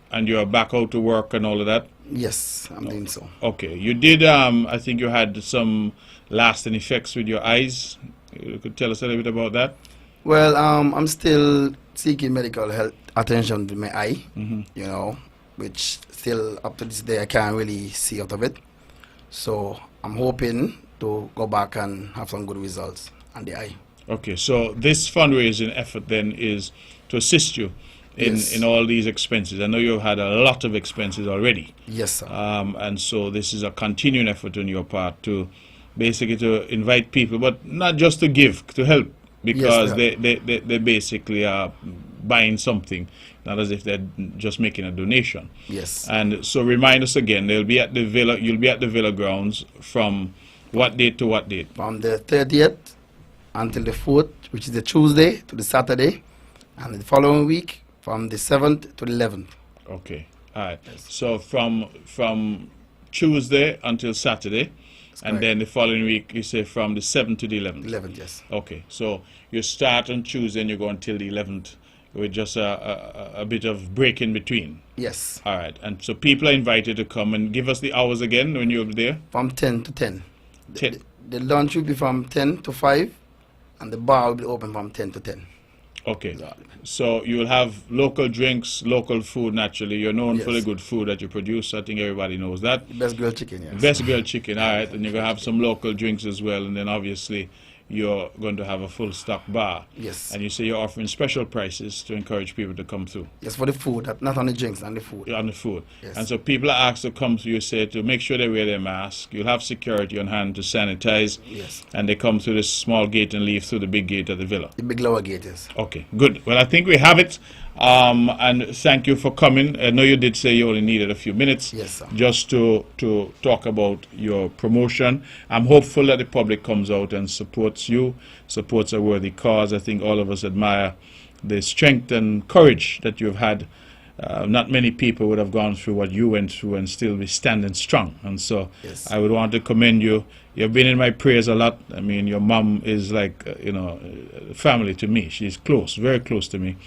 and you're back out to work and all of that? Yes, I'm doing so. Okay, you did, I think you had some lasting effects with your eyes. You could tell us a little bit about that? Well, I'm still seeking medical health attention with my eye, which still up to this day I can't really see out of it. So I'm hoping to go back and have some good results on the eye. Okay, so this fundraising effort then is to assist you Yes. in all these expenses. I know you've had a lot of expenses already. Yes, sir. And so this is a continuing effort on your part to basically to invite people, but not just to give, to help, because Yes, they basically are buying something, not as if they're just making a donation. Yes. And so remind us again, they'll be at the villa, you'll be at the villa grounds from what date to what date? From the 30th until the 4th, which is the Tuesday to the Saturday, and the following week from the 7th to the 11th. Okay, all right. So from Tuesday until Saturday, and correct. then the following week, you say from the 7th to the 11th? 11th, yes. Okay, so you start on Tuesday and you go until the 11th with just a bit of break in between. Yes. All right, and so people are invited to come and give us the hours again when you're there? From 10 to 10. 10. The lunch will be from 10 to 5, and the bar will be open from 10 to 10. Okay, so you'll have local drinks, local food naturally. You're known for the Yes. good food that you produce. I think everybody knows that. The best grilled chicken, yes. Best grilled chicken, all right. And you're going to have some local drinks as well. And then obviously you're going to have a full stock bar. Yes. And you say you're offering special prices to encourage people to come through. Yes, for the food, not on the drinks, and the food. On the food. Yes. And so people are asked to come through, you say, to make sure they wear their mask. You'll have security on hand to sanitize. Yes. And they come through this small gate and leave through the big gate of the villa. The big lower gate, yes. Okay, good. Well, I think we have it. And thank you for coming. I know you did say you only needed a few minutes. Yes, sir. Just to talk about your promotion. I'm hopeful that the public comes out and supports you, supports a worthy cause. I think all of us admire the strength and courage that you've had. Not many people would have gone through what you went through and still be standing strong. And so Yes. I would want to commend you. You've been in my prayers a lot. I mean, your mom is like, family to me. She's close, very close to me.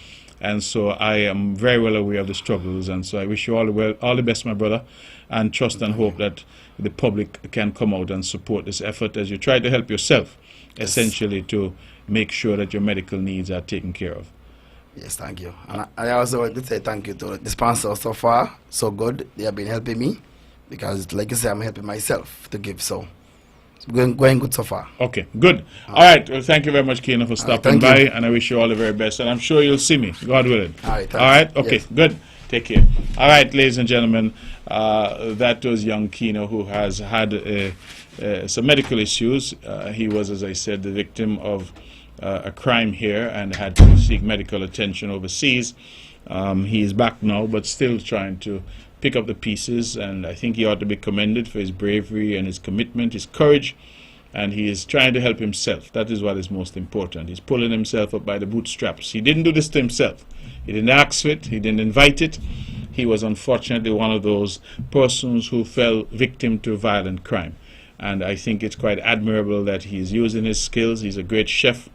And so I am very well aware of the struggles. And so I wish you all the best, my brother, and trust and hope that the public can come out and support this effort as you try to help yourself, essentially to make sure that your medical needs are taken care of. Yes, thank you. And I also want to say thank you to the sponsors so far. So good. They have been helping me because, like you said, I'm helping myself to give. So it's going good so far. Okay, good. All right. Well, thank you very much, Keena, for stopping thank by, you. and I wish you all the very best. And I'm sure you'll see me, God willing. All right, thanks. All right. Okay, Yes. good. Take care. All right, ladies and gentlemen, that was young Keena, who has had some medical issues. He was, as I said, the victim of a crime here and had to seek medical attention overseas. He is back now, but still trying to pick up the pieces, and I think he ought to be commended for his bravery and his commitment, his courage, and he is trying to help himself. That is what is most important. He's pulling himself up by the bootstraps. He didn't do this to himself. He didn't ask for it. He didn't invite it. He was unfortunately one of those persons who fell victim to violent crime. And I think it's quite admirable that he's using his skills. He's a great chef,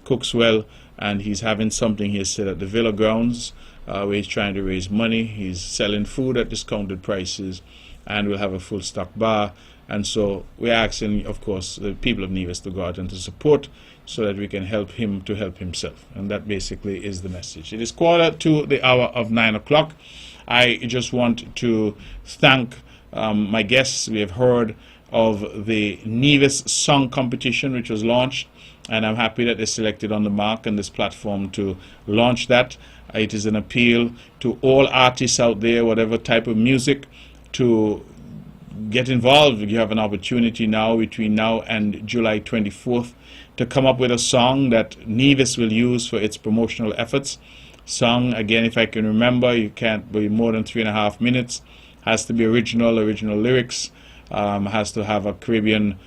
cooks well, and he's having something he has said at the villa grounds where he's trying to raise money. He's selling food at discounted prices, and we'll have a full stock bar. And so we're asking, of course, the people of Nevis to go out and to support so that we can help him to help himself. And that basically is the message. It is 9:15. I just want to thank my guests. We have heard of the Nevis Song Competition, which was launched, and I'm happy that they selected On the Mark and this platform to launch that. It is an appeal to all artists out there, whatever type of music, to get involved. You have an opportunity now, between now and July 24th, to come up with a song that Nevis will use for its promotional efforts. Song, again, if I can remember, you can't be more than 3.5 minutes. Has to be original lyrics. Has to have a Caribbean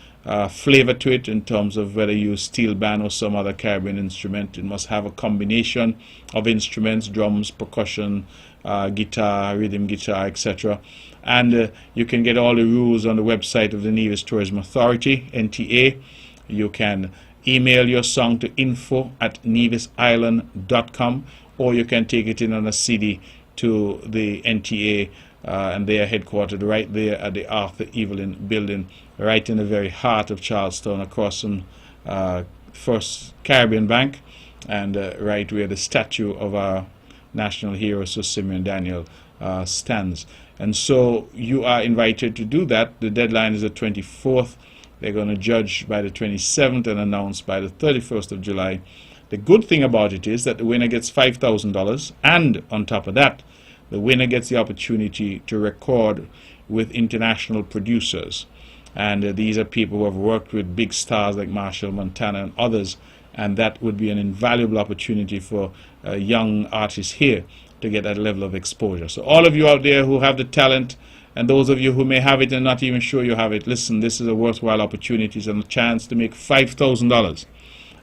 flavor to it in terms of whether you use steel band or some other Caribbean instrument. It must have a combination of instruments, drums, percussion, guitar, rhythm guitar, etc. And you can get all the rules on the website of the Nevis Tourism Authority, NTA. You can email your song to info@nevisisland.com, or you can take it in on a CD to the NTA, and they are headquartered right there at the Arthur Evelyn building, right in the very heart of Charlestown, across from First Caribbean Bank, and right where the statue of our national hero, Sir Simeon Daniel, stands. And so you are invited to do that. The deadline is the 24th. They're going to judge by the 27th and announce by the 31st of July. The good thing about it is that the winner gets $5,000, and on top of that, the winner gets the opportunity to record with international producers. And these are people who have worked with big stars like Marshall Montana and others, and that would be an invaluable opportunity for young artists here to get that level of exposure. So all of you out there who have the talent, and those of you who may have it and not even sure you have it, listen, this is a worthwhile opportunity. It's a chance to make $5,000,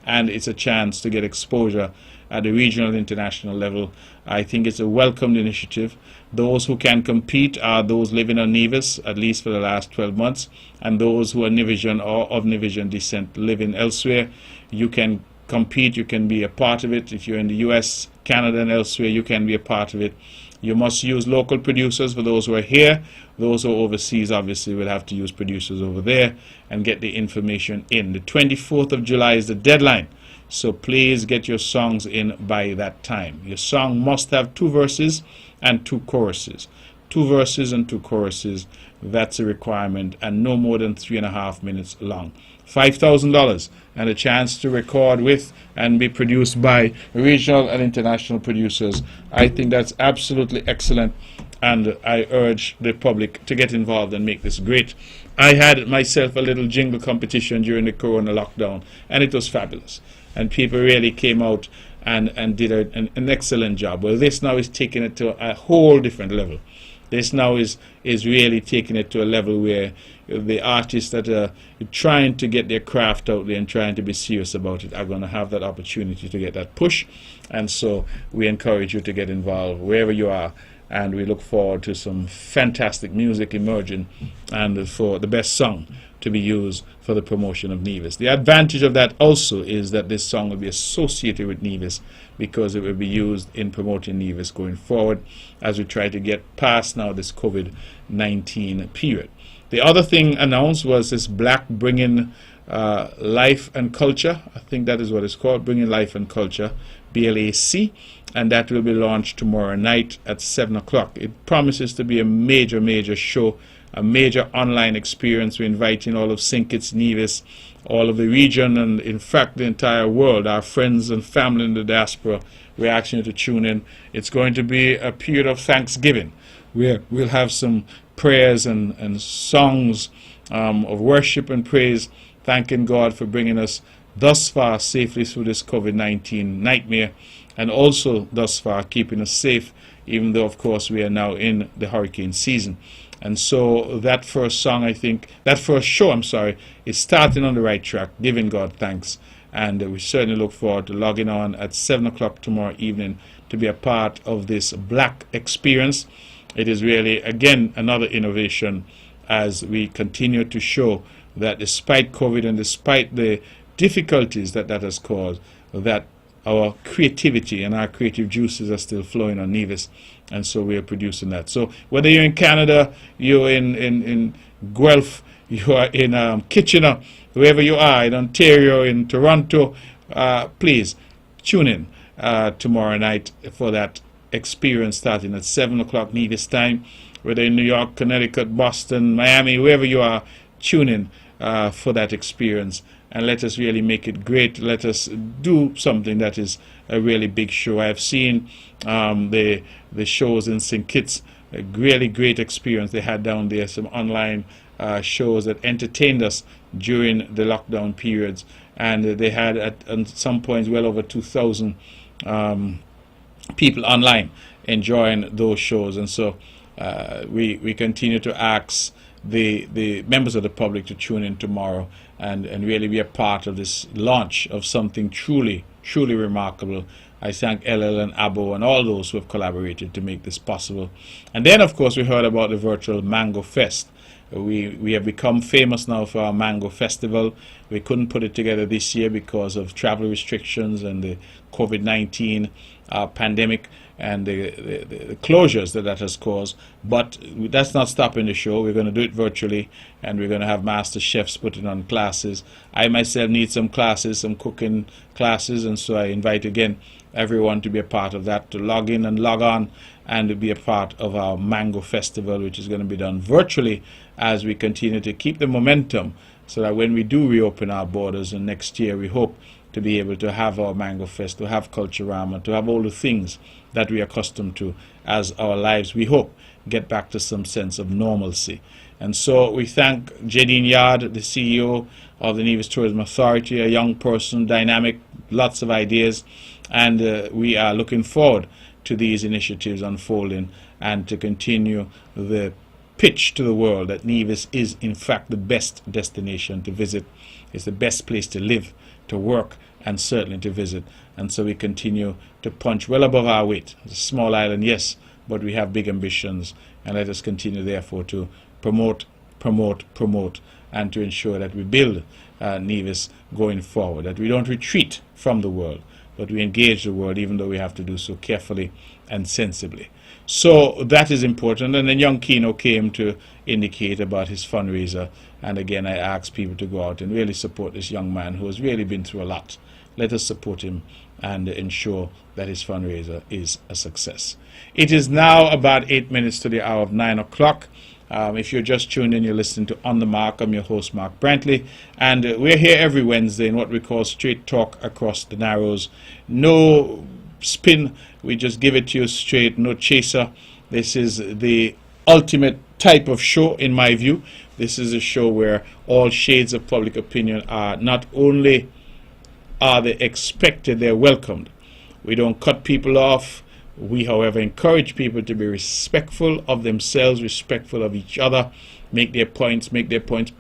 and it's a chance to get exposure at the regional and international level. I think it's a welcomed initiative. Those who can compete are those living on Nevis, at least for the last 12 months, and those who are Nevisian or of Nevisian descent living elsewhere. You can compete, you can be a part of it. If you're in the US, Canada, and elsewhere, you can be a part of it. You must use local producers for those who are here. Those who are overseas, obviously, will have to use producers over there and get the information in. The 24th of July is the deadline. So please get your songs in by that time. Your song must have 2 verses and 2 choruses. 2 verses and 2 choruses, that's a requirement, and no more than 3.5 minutes long. $5,000 and a chance to record with and be produced by regional and international producers. I think that's absolutely excellent, and I urge the public to get involved and make this great. I had myself a little jingle competition during the Corona lockdown, and it was fabulous. And people really came out and did an excellent job. Well, this now is taking it to a whole different level. This now is really taking it to a level where the artists that are trying to get their craft out there and trying to be serious about it are going to have that opportunity to get that push. And so we encourage you to get involved wherever you are. And we look forward to some fantastic music emerging, and for the best song to be used for the promotion of Nevis. The advantage of that also is that this song will be associated with Nevis, because it will be used in promoting Nevis going forward as we try to get past now this COVID-19 period. The other thing announced was this Black Bringing Life and Culture. I think that is what it's called, Bringing Life and Culture, BLAC. And that will be launched tomorrow night at 7 o'clock. It promises to be a major, major show, a major online experience. We're inviting all of St. Kitts, Nevis, all of the region, and in fact the entire world, our friends and family in the diaspora. We're asking you to tune in. It's going to be a period of Thanksgiving, where we'll have some prayers and songs of worship and praise, thanking God for bringing us thus far safely through this COVID-19 nightmare, and also thus far keeping us safe, even though of course we are now in the hurricane season. And so that first song, I think, that first show, I'm sorry, is starting on the right track, giving God thanks. And we certainly look forward to logging on at 7 o'clock tomorrow evening to be a part of this Black experience. It is really, again, another innovation as we continue to show that despite COVID and despite the difficulties that has caused, that our creativity and our creative juices are still flowing on Nevis, and so we are producing that. So whether you're in Canada, you're in Guelph, you are in Kitchener, wherever you are, in Ontario, in Toronto, please tune in tomorrow night for that experience starting at 7 o'clock Nevis time. Whether in New York, Connecticut, Boston, Miami, wherever you are, tune in for that experience. And let us really make it great. Let us do something that is a really big show. I have seen the shows in St. Kitts, a really great experience they had down there, some online shows that entertained us during the lockdown periods. And they had at some points well over 2,000 people online enjoying those shows. And so we continue to ask the members of the public to tune in tomorrow and really be a part of this launch of something truly, truly remarkable. I thank LL and Abo and all those who have collaborated to make this possible. And then, of course, we heard about the virtual Mango Fest. We have become famous now for our Mango Festival. We couldn't put it together this year because of travel restrictions and the COVID-19 pandemic and the closures that has caused. But that's not stopping the show. We're going to do it virtually, and we're going to have master chefs putting on classes. I myself need some classes, some cooking classes, and so I invite again everyone to be a part of that, to log in and log on and to be a part of our Mango Festival, which is going to be done virtually as we continue to keep the momentum, so that when we do reopen our borders and next year, we hope to be able to have our Mango Fest, to have Culturama, to have all the things that we are accustomed to as our lives, we hope, get back to some sense of normalcy. And so we thank Jadine Yard, the CEO of the Nevis Tourism Authority, a young person, dynamic, lots of ideas, and we are looking forward to these initiatives unfolding and to continue the pitch to the world that Nevis is in fact the best destination to visit. It's the best place to live, to work, and certainly to visit. And so we continue to punch well above our weight. It's a small island, yes, but we have big ambitions, and let us continue therefore to promote, and to ensure that we build Nevis going forward, that we don't retreat from the world, but we engage the world, even though we have to do so carefully and sensibly. So that is important. And then young Keno came to indicate about his fundraiser, and again I ask people to go out and really support this young man who has really been through a lot. Let us support him and ensure that his fundraiser is a success. It is now about 8 minutes to the hour of 9 o'clock. If you're just tuned in, you're listening to On the Mark. I'm your host, Mark Brantley, and we're here every Wednesday in what we call straight talk across the Narrows. No spin, we just give it to you straight, no chaser. This is the ultimate type of show, in my view. This is a show where all shades of public opinion are not only are they expected, they're welcomed. We don't cut people off. We, however, encourage people to be respectful of themselves, respectful of each other, make their points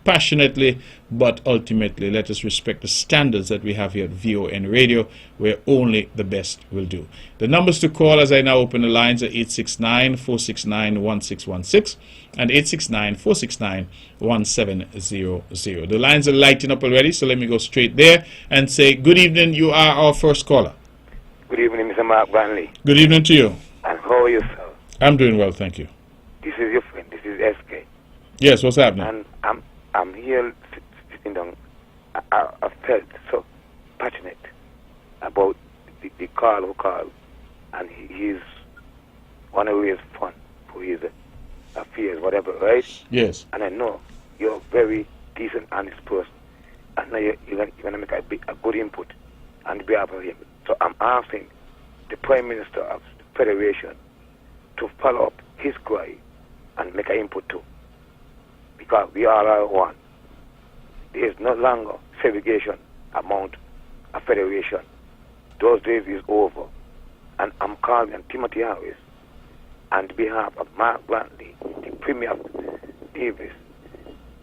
passionately, but ultimately let us respect the standards that we have here at VON Radio, where only the best will do. The numbers to call as I now open the lines are 869-469-1616 and 869-469-1700. The lines are lighting up already, so let me go straight there and say, good evening, you are our first caller. Good evening, Mr. Mark Brantley. Good evening to you. And how are you, sir? I'm doing well, thank you. This is your friend. This is SK. Yes, what's happening? And I'm here sitting down. I felt so passionate about the call who called, and he's want to raise fund for his affairs, whatever, right? Yes. And I know you're a very decent, honest person. I know you're going to make a good input on behalf of him. So I'm asking the Prime Minister of the Federation to follow up his cry and make an input too. Because we all are one. There is no longer segregation among a federation. Those days is over. And I'm calling on Timothy Harris on behalf of Mark Brantley, the Premier of Nevis,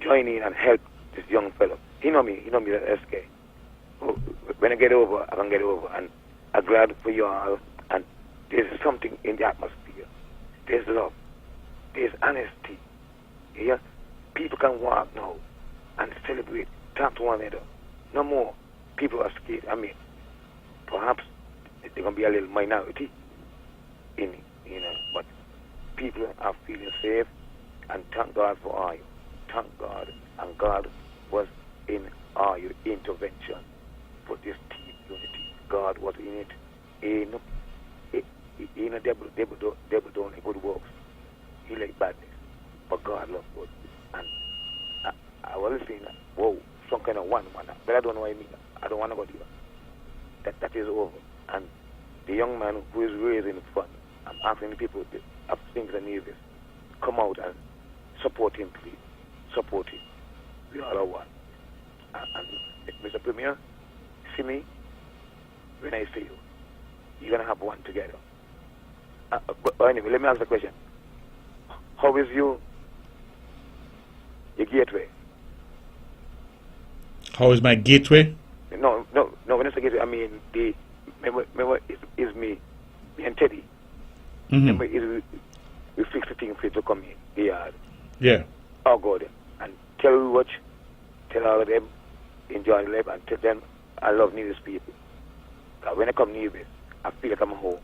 join in and help this young fellow. He know me that SK. When I get over, I can get over. And I'm glad for you all. And there's something in the atmosphere. There's love. There's honesty. Yeah? People can walk now and celebrate, talk to one another. No more. People are scared. I mean, perhaps they're going to be a little minority in it, but people are feeling safe, and thank God for all you. Thank God. And God was in all your intervention for this team unity. God was in it. In a devil don't like good works. He like badness. But God loves good. And I was listening, whoa, some kind of one, but I don't know what I mean. I don't want to go there. That is over. And the young man who is raising fund, I'm asking the people of things and Nevis, come out and support him, please. Support him. We all are one. And Mr. Premier, see me when I see you. You're going to have one together. But anyway, let me ask the question. How is your gateway? How is my gateway? No, when I say gateway, I mean, remember it's me and Teddy. Mm-hmm. Remember, we fix the thing for you to come in the yard. Yeah. I'll go there and tell all of them, enjoy the life, and tell them I love Nevis people. When I come Nevis, I feel like I'm home.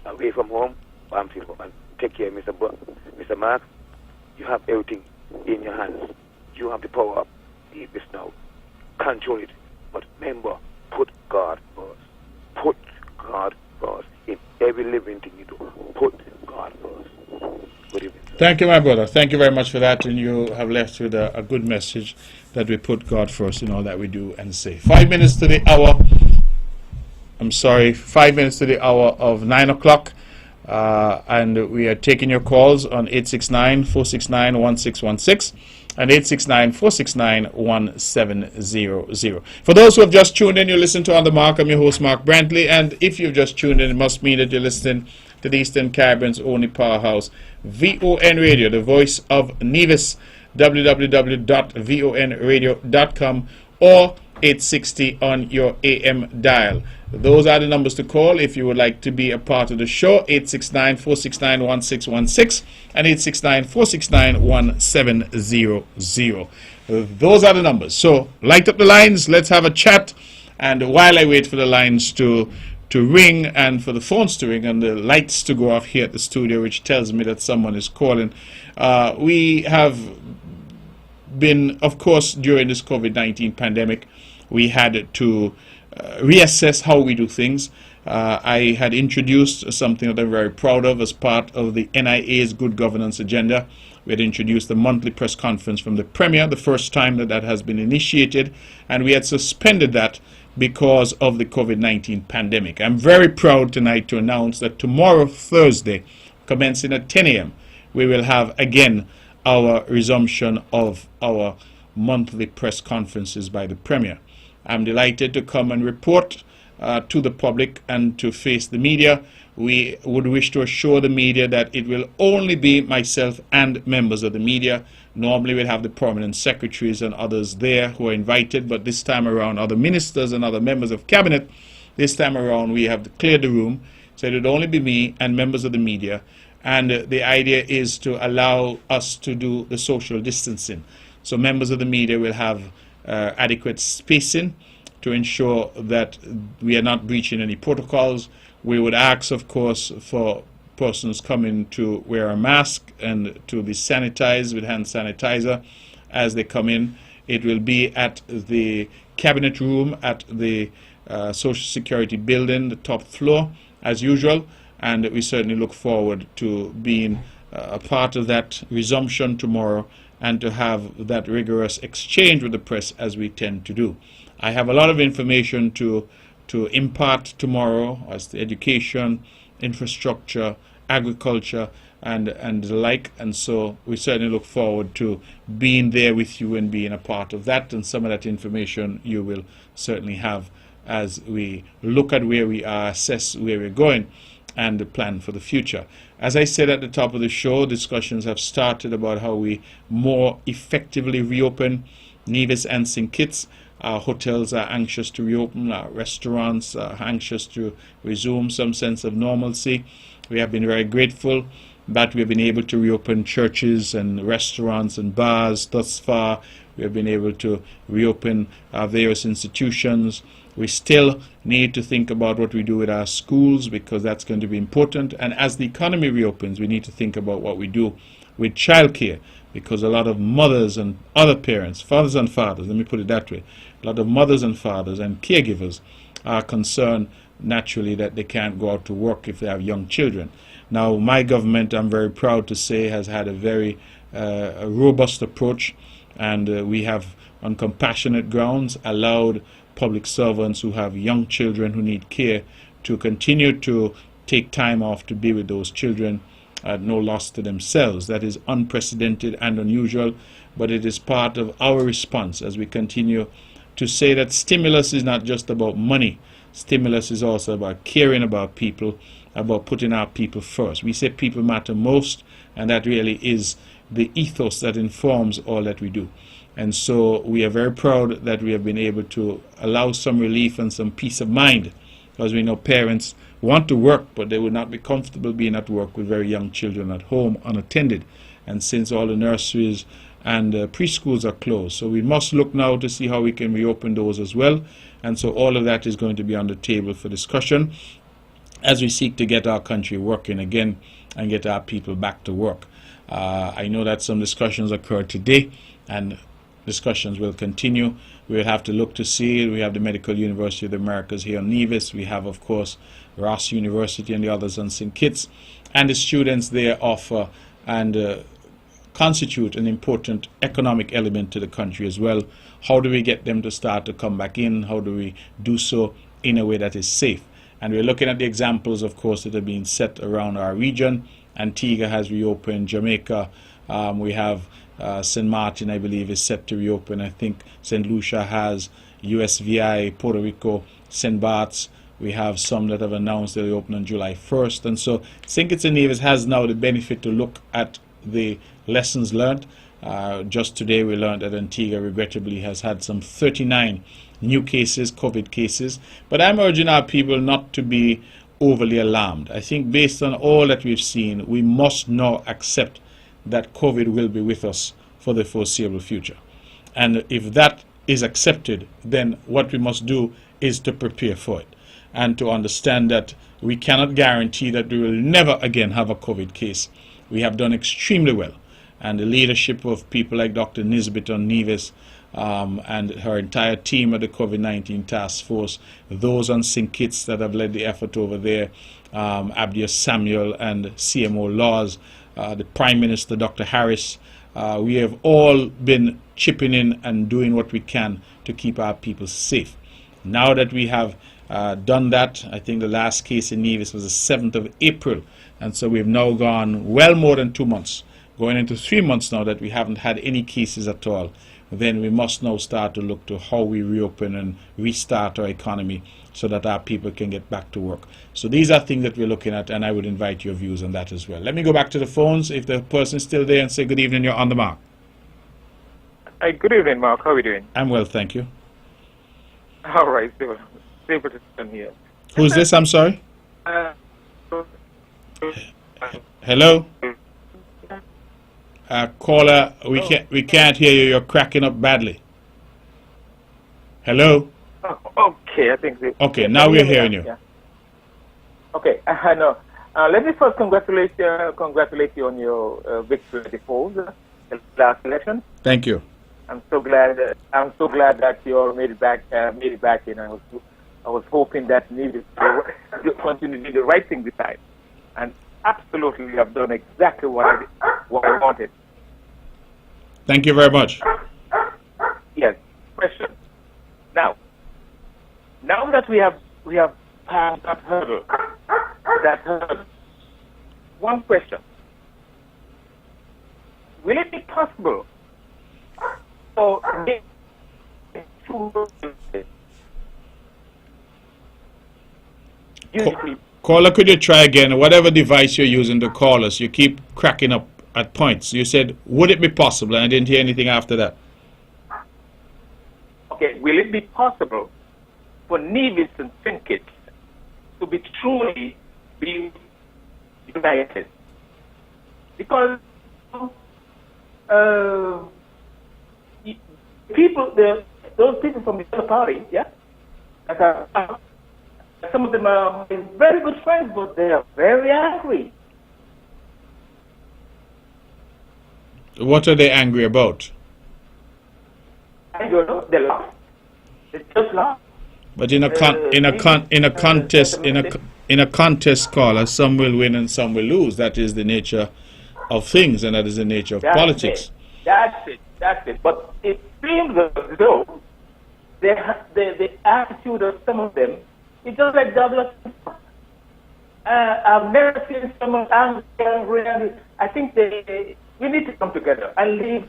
Away from home, but I'm still home. And take care, Mr. Mark. You have everything in your hands. You have the power of Nevis now. Control it. But remember, put God first. Put God first. In every living thing you do, put God first. Good evening, sir. Thank you, my brother. Thank you very much for that. And you have left with a good message that we put God first in all that we do and say. 5 minutes to the hour I'm sorry, 5 minutes to the hour of 9 o'clock. And we are taking your calls on 869-469-1616 and 869-469-1700. For those who have just tuned in, you listen to On the Mark. I'm your host, Mark Brantley. And if you've just tuned in, it must mean that you're listening to the Eastern Caribbean's only powerhouse, VON Radio, the voice of Nevis, www.vonradio.com or 860 on your AM dial. Those are the numbers to call if you would like to be a part of the show. 869-469-1616 and 869-469-1700. Those are the numbers. So light up the lines. Let's have a chat. And while I wait for the lines to ring and for the phones to ring and the lights to go off here at the studio, which tells me that someone is calling, we have been, of course, during this COVID-19 pandemic, we had to reassess how we do things. I had introduced something that I'm very proud of as part of the NIA's Good Governance Agenda. We had introduced a monthly press conference from the Premier, the first time that that has been initiated, and we had suspended that because of the COVID-19 pandemic. I'm very proud tonight to announce that tomorrow, Thursday, commencing at 10 a.m., we will have again our resumption of our monthly press conferences by the Premier. I'm delighted to come and report to the public and to face the media. We would wish to assure the media that it will only be myself and members of the media. Normally we'll have the prominent secretaries and others there who are invited, but this time around other ministers and other members of cabinet. This time around we have cleared the room, so it would only be me and members of the media. And the idea is to allow us to do the social distancing. So members of the media will have adequate spacing to ensure that we are not breaching any protocols. We would ask, of course, for persons coming to wear a mask and to be sanitized with hand sanitizer as they come in. It will be at the cabinet room at the Social Security building, the top floor, as usual. And we certainly look forward to being a part of that resumption tomorrow and to have that rigorous exchange with the press as we tend to do. I have a lot of information to impart tomorrow as to education, infrastructure, agriculture, and the like. And so we certainly look forward to being there with you and being a part of that. And some of that information you will certainly have as we look at where we are, assess where we're going, and plan for the future. As I said at the top of the show, discussions have started about how we more effectively reopen Nevis and St. Kitts. Our hotels are anxious to reopen, our restaurants are anxious to resume some sense of normalcy. We have been very grateful that we have been able to reopen churches and restaurants and bars thus far. We have been able to reopen our various institutions. We still need to think about what we do with our schools, because that's going to be important. And as the economy reopens, we need to think about what we do with childcare, because a lot of mothers and other parents, fathers and fathers, let me put it that way, a lot of mothers and fathers and caregivers are concerned naturally that they can't go out to work if they have young children. Now, my government, I'm very proud to say, has had a very robust approach, and we have, on compassionate grounds, allowed public servants who have young children who need care to continue to take time off to be with those children at no loss to themselves. That is unprecedented and unusual, but it is part of our response as we continue to say that stimulus is not just about money. Stimulus is also about caring about people, about putting our people first. We say people matter most, and that really is the ethos that informs all that we do. And so we are very proud that we have been able to allow some relief and some peace of mind, because we know parents want to work, but they would not be comfortable being at work with very young children at home unattended. And since all the nurseries and preschools are closed, so we must look now to see how we can reopen those as well. And so all of that is going to be on the table for discussion as we seek to get our country working again and get our people back to work. I know that some discussions occurred today, and discussions will continue. We'll have to look to see. We have the Medical University of the Americas here in Nevis. We have, of course, Ross University and the others on St. Kitts. And the students there offer and constitute an important economic element to the country as well. How do we get them to start to come back in? How do we do so in a way that is safe? And we're looking at the examples, of course, that have been set around our region. Antigua has reopened. Jamaica, we have St. Martin, I believe, is set to reopen. I think St. Lucia has. USVI, Puerto Rico, St. Bart's. We have some that have announced they'll open on July 1st. And so St. Kitts and Nevis has now the benefit to look at the lessons learned. Just today we learned that Antigua regrettably has had some 39 new cases, COVID cases. But I'm urging our people not to be overly alarmed. I think based on all that we've seen, we must now accept that COVID will be with us for the foreseeable future. And if that is accepted, then what we must do is to prepare for it and to understand that we cannot guarantee that we will never again have a COVID case. We have done extremely well, and the leadership of people like Dr. Nisbet on Nevis and her entire team at the COVID-19 task force, those on St. Kitts that have led the effort over there, Abdias Samuel and CMO Laws, the Prime Minister, Dr. Harris, we have all been chipping in and doing what we can to keep our people safe. Now that we have done that, I think the last case in Nevis was the 7th of April, and so we've now gone well more than 2 months, going into 3 months now that we haven't had any cases at all. Then we must now start to look to how we reopen and restart our economy so that our people can get back to work. So these are things that we're looking at, and I would invite your views on that as well. Let me go back to the phones if the person's still there and say good evening. You're on the mark. Hi, good evening, Mark. How are you doing? I'm well, thank you. All right, stable system here. Who's this? I'm sorry. Hello. Caller, we can't hear you. You're cracking up badly. Hello. Oh, okay, I think. Okay, now we're hearing you. Yeah. Okay, I know. Let me first congratulate you on your victory at the polls, the last election. Thank you. I'm so glad that you all made it back in. I was hoping that Nevis would continue to do the right thing this time, and absolutely have done exactly what I wanted. Thank you very much. Yes. Question. Now that we have passed that hurdle, one question: will it be possible for Caller, could you try again? Whatever device you're using to call us, you keep cracking up at points. You said, would it be possible? And I didn't hear anything after that. Okay, will it be possible for Nevis and St. Kitts to be truly united? Because those people from the other party, yeah, some of them are very good friends, but they are very angry. What are they angry about? I don't know. They lost. They just lost. But in a contest, caller, some will win and some will lose. That is the nature of things, and that is the nature of politics. That's it. But it seems as though the attitude of some of them is just like the other. I've never seen someone angry. I think we need to come together and leave,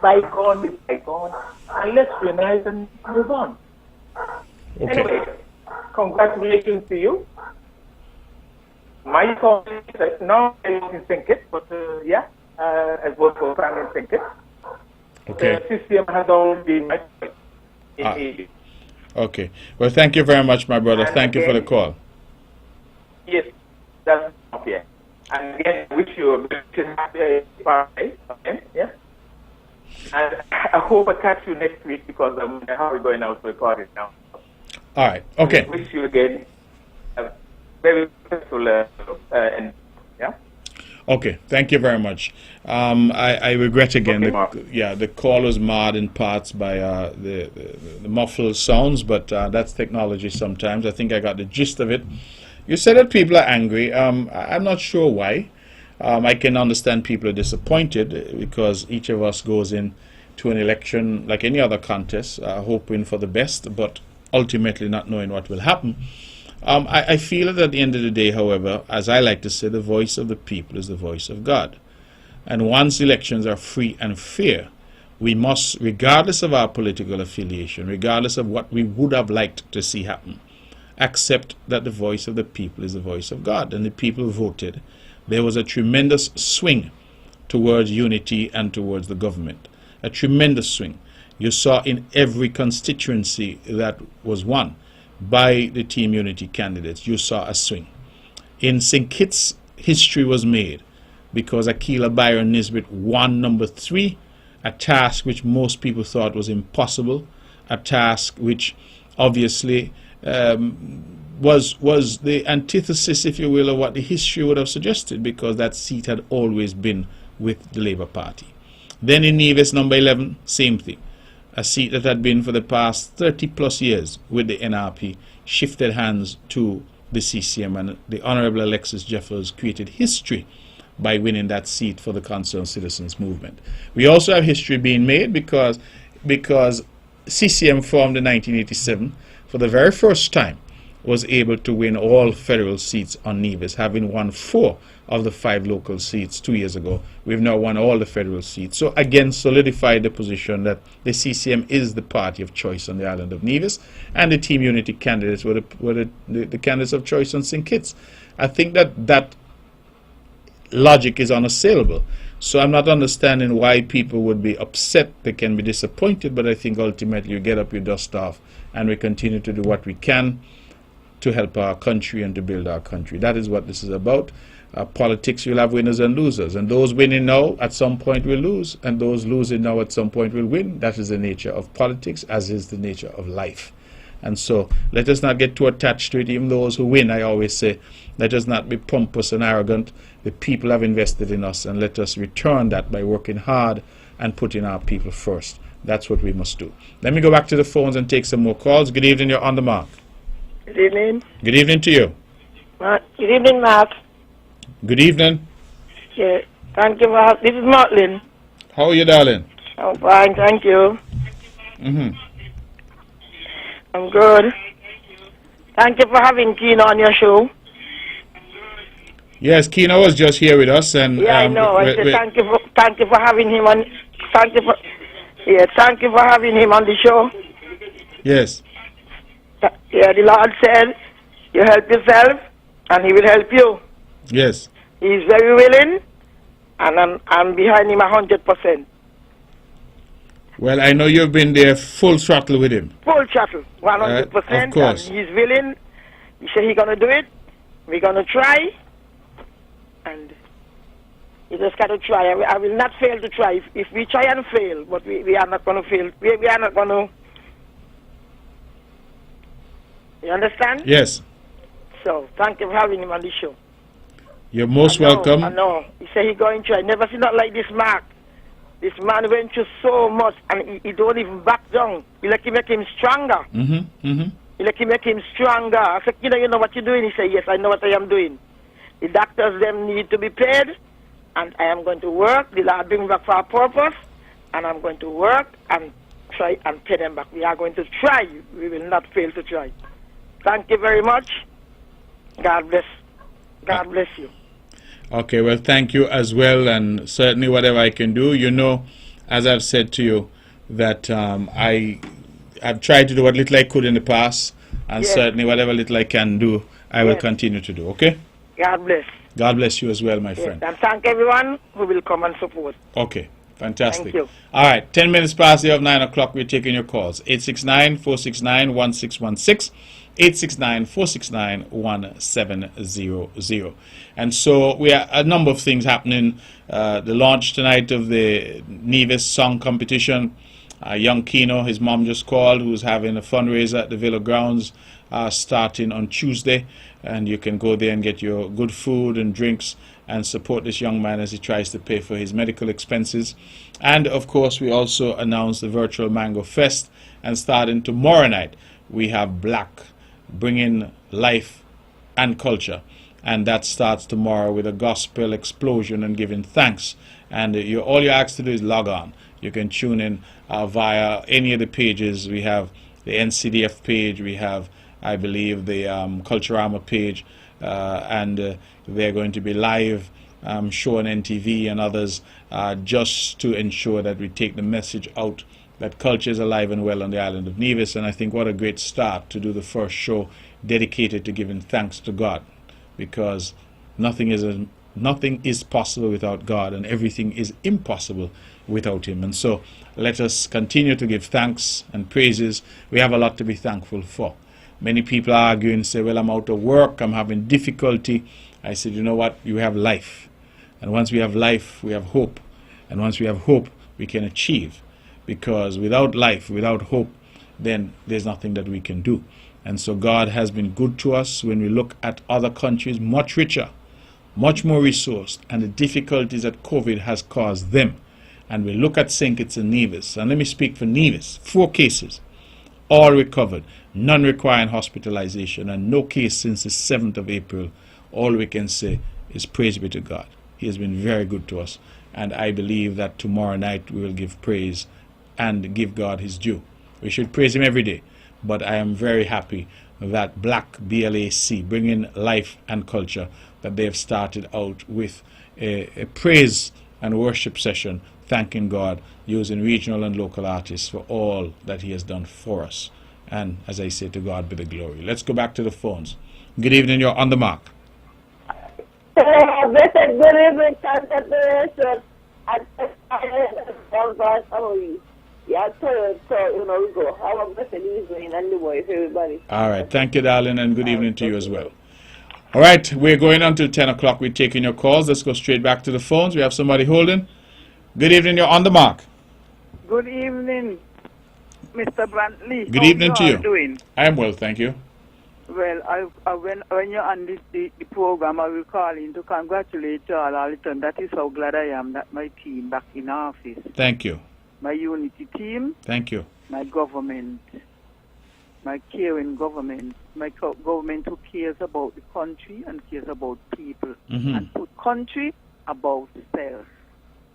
bygone with bygone, and let's unite and move on. Okay. Anyway, congratulations to you. My call is now in St. Kitts, but as well for family in St. Kitts. Okay. The system has always been my choice. Okay. Well, thank you very much, my brother. Thank you for the call. Yes, that's okay. And again, I wish you a very happy birthday. Okay, yeah. And I hope I catch you next week because I'm probably going out for a party now. All right. Okay. I wish you again a very successful end. Yeah. Okay. Thank you very much. I regret again. The call was marred in parts by the muffled sounds, but that's technology sometimes. I think I got the gist of it. You said that people are angry. I'm not sure why. I can understand people are disappointed because each of us goes in to an election like any other contest, hoping for the best, but ultimately not knowing what will happen. I feel that at the end of the day, however, as I like to say, the voice of the people is the voice of God. And once elections are free and fair, we must, regardless of our political affiliation, regardless of what we would have liked to see happen, accept that the voice of the people is the voice of God. And the people voted. There was a tremendous swing towards unity and towards the government. A tremendous swing. You saw in every constituency that was won by the Team Unity candidates, you saw a swing. In St. Kitts, history was made because Akila Byron Nisbet won number 3, a task which most people thought was impossible, a task which obviously was the antithesis, if you will, of what the history would have suggested, because that seat had always been with the Labour Party. Then in Nevis, number 11, same thing. A seat that had been for the past 30 plus years with the NRP shifted hands to the CCM, and the Honourable Alexis Jeffers created history by winning that seat for the Concerned Citizens Movement. We also have history being made because CCM formed in 1987 for the very first time was able to win all federal seats on Nevis, having won 4 of the 5 local seats 2 years ago. We've now won all the federal seats. So again, solidified the position that the CCM is the party of choice on the island of Nevis, and the Team Unity candidates were the candidates of choice on St. Kitts. I think that logic is unassailable. So I'm not understanding why people would be upset. They can be disappointed, but I think ultimately you get up, you dust off, and we continue to do what we can to help our country and to build our country. That is what this is about. Politics, you'll have winners and losers, and those winning now at some point will lose, and those losing now at some point will win. That is the nature of politics, as is the nature of life. And so let us not get too attached to it. Even those who win, I always say, let us not be pompous and arrogant. The people have invested in us, and let us return that by working hard and putting our people first. That's what we must do. Let me go back to the phones and take some more calls. Good evening, you're on the mark. Good evening. Good evening to you. Good evening, Mark. Good evening. Yeah, thank you for this is Martin. How are you, darling? I'm fine, thank you. I'm good. Thank you for having Keno on your show. Yes, Keno was just here with us, and yeah, I know. I said thank you for having him on. Thank you for having him on the show. Yes. Yeah, the Lord said, "You help yourself, and He will help you." Yes. He's very willing, and I'm behind him 100%. Well, I know you've been there full throttle with him. Full throttle, 100%. Of course. And he's willing. He said he's gonna do it. We're gonna try, and you just got to try. I will not fail to try. If we try and fail, but we are not gonna fail. We are not gonna. You understand? Yes. So thank you for having him on the show. You're most welcome. I know. He said he's going to. I never seen that like this, Mark. This man went through so much, and he don't even back down. He like he make him stronger. He like he make him stronger. I said, you know what you're doing? He said, yes, I know what I am doing. The doctors, them need to be paid, and I am going to work. The Lord bring me back for a purpose, and I'm going to work and try and pay them back. We are going to try. We will not fail to try. Thank you very much. God bless. God bless you. Okay, well, thank you as well, and certainly whatever I can do. You know, as I've said to you, that I've tried to do what little I could in the past, and certainly whatever little I can do, I will continue to do, okay? God bless. God bless you as well, my friend. And thank everyone who will come and support. Okay, fantastic. Thank you. All right, 10 minutes past the hour of 9 o'clock, we're taking your calls. 869-469-1616. 869-469-1700. And so we have a number of things happening. The launch tonight of the Nevis song competition. Young Keno, his mom just called, who's having a fundraiser at the Villa Grounds starting on Tuesday. And you can go there and get your good food and drinks and support this young man as he tries to pay for his medical expenses. And of course, we also announced the virtual Mango Fest. And starting tomorrow night, we have Black, bringing life and culture, and that starts tomorrow with a gospel explosion and giving thanks. And all you ask to do is log on. You can tune in via any of the pages. We have the NCDF page, we have I believe, the Culturama page, and they're going to be live show on NTV and others, just to ensure that we take the message out that culture is alive and well on the island of Nevis. And I think what a great start to do the first show dedicated to giving thanks to God, because nothing is possible without God, and everything is impossible without Him. And so let us continue to give thanks and praises. We have a lot to be thankful for. Many people argue and say, well, I'm out of work, I'm having difficulty. I said, you know what? You have life. And once we have life, we have hope. And once we have hope, we can achieve. Because without life, without hope, then there's nothing that we can do. And so God has been good to us. When we look at other countries, much richer, much more resourced, and the difficulties that COVID has caused them. And we look at St. Kitts and Nevis. And let me speak for Nevis. 4 cases, all recovered, none requiring hospitalization, and no case since the 7th of April. All we can say is praise be to God. He has been very good to us. And I believe that tomorrow night we will give praise and give God His due. We should praise Him every day. But I am very happy that Black BLAC, bringing life and culture, that they have started out with a praise and worship session, thanking God, using regional and local artists for all that He has done for us. And as I say, to God be the glory. Let's go back to the phones. Good evening, you're on the mark. Blessed good evening, congratulations. Yeah, so, we go. Have a blessed evening and the boys, everybody. All right. Thank you, darling, and good evening to you as well. All right. We're going on till 10 o'clock. We're taking your calls. Let's go straight back to the phones. We have somebody holding. Good evening. You're on the mark. Good evening, Mr. Brantley. Good evening to you. Doing? I am well, thank you. Well, when you're on the program, I will call in to congratulate you all the time. That is how glad I am that my team back in office. Thank you. My unity team. Thank you. My government. My caring government. My government who cares about the country and cares about people. And put country above self.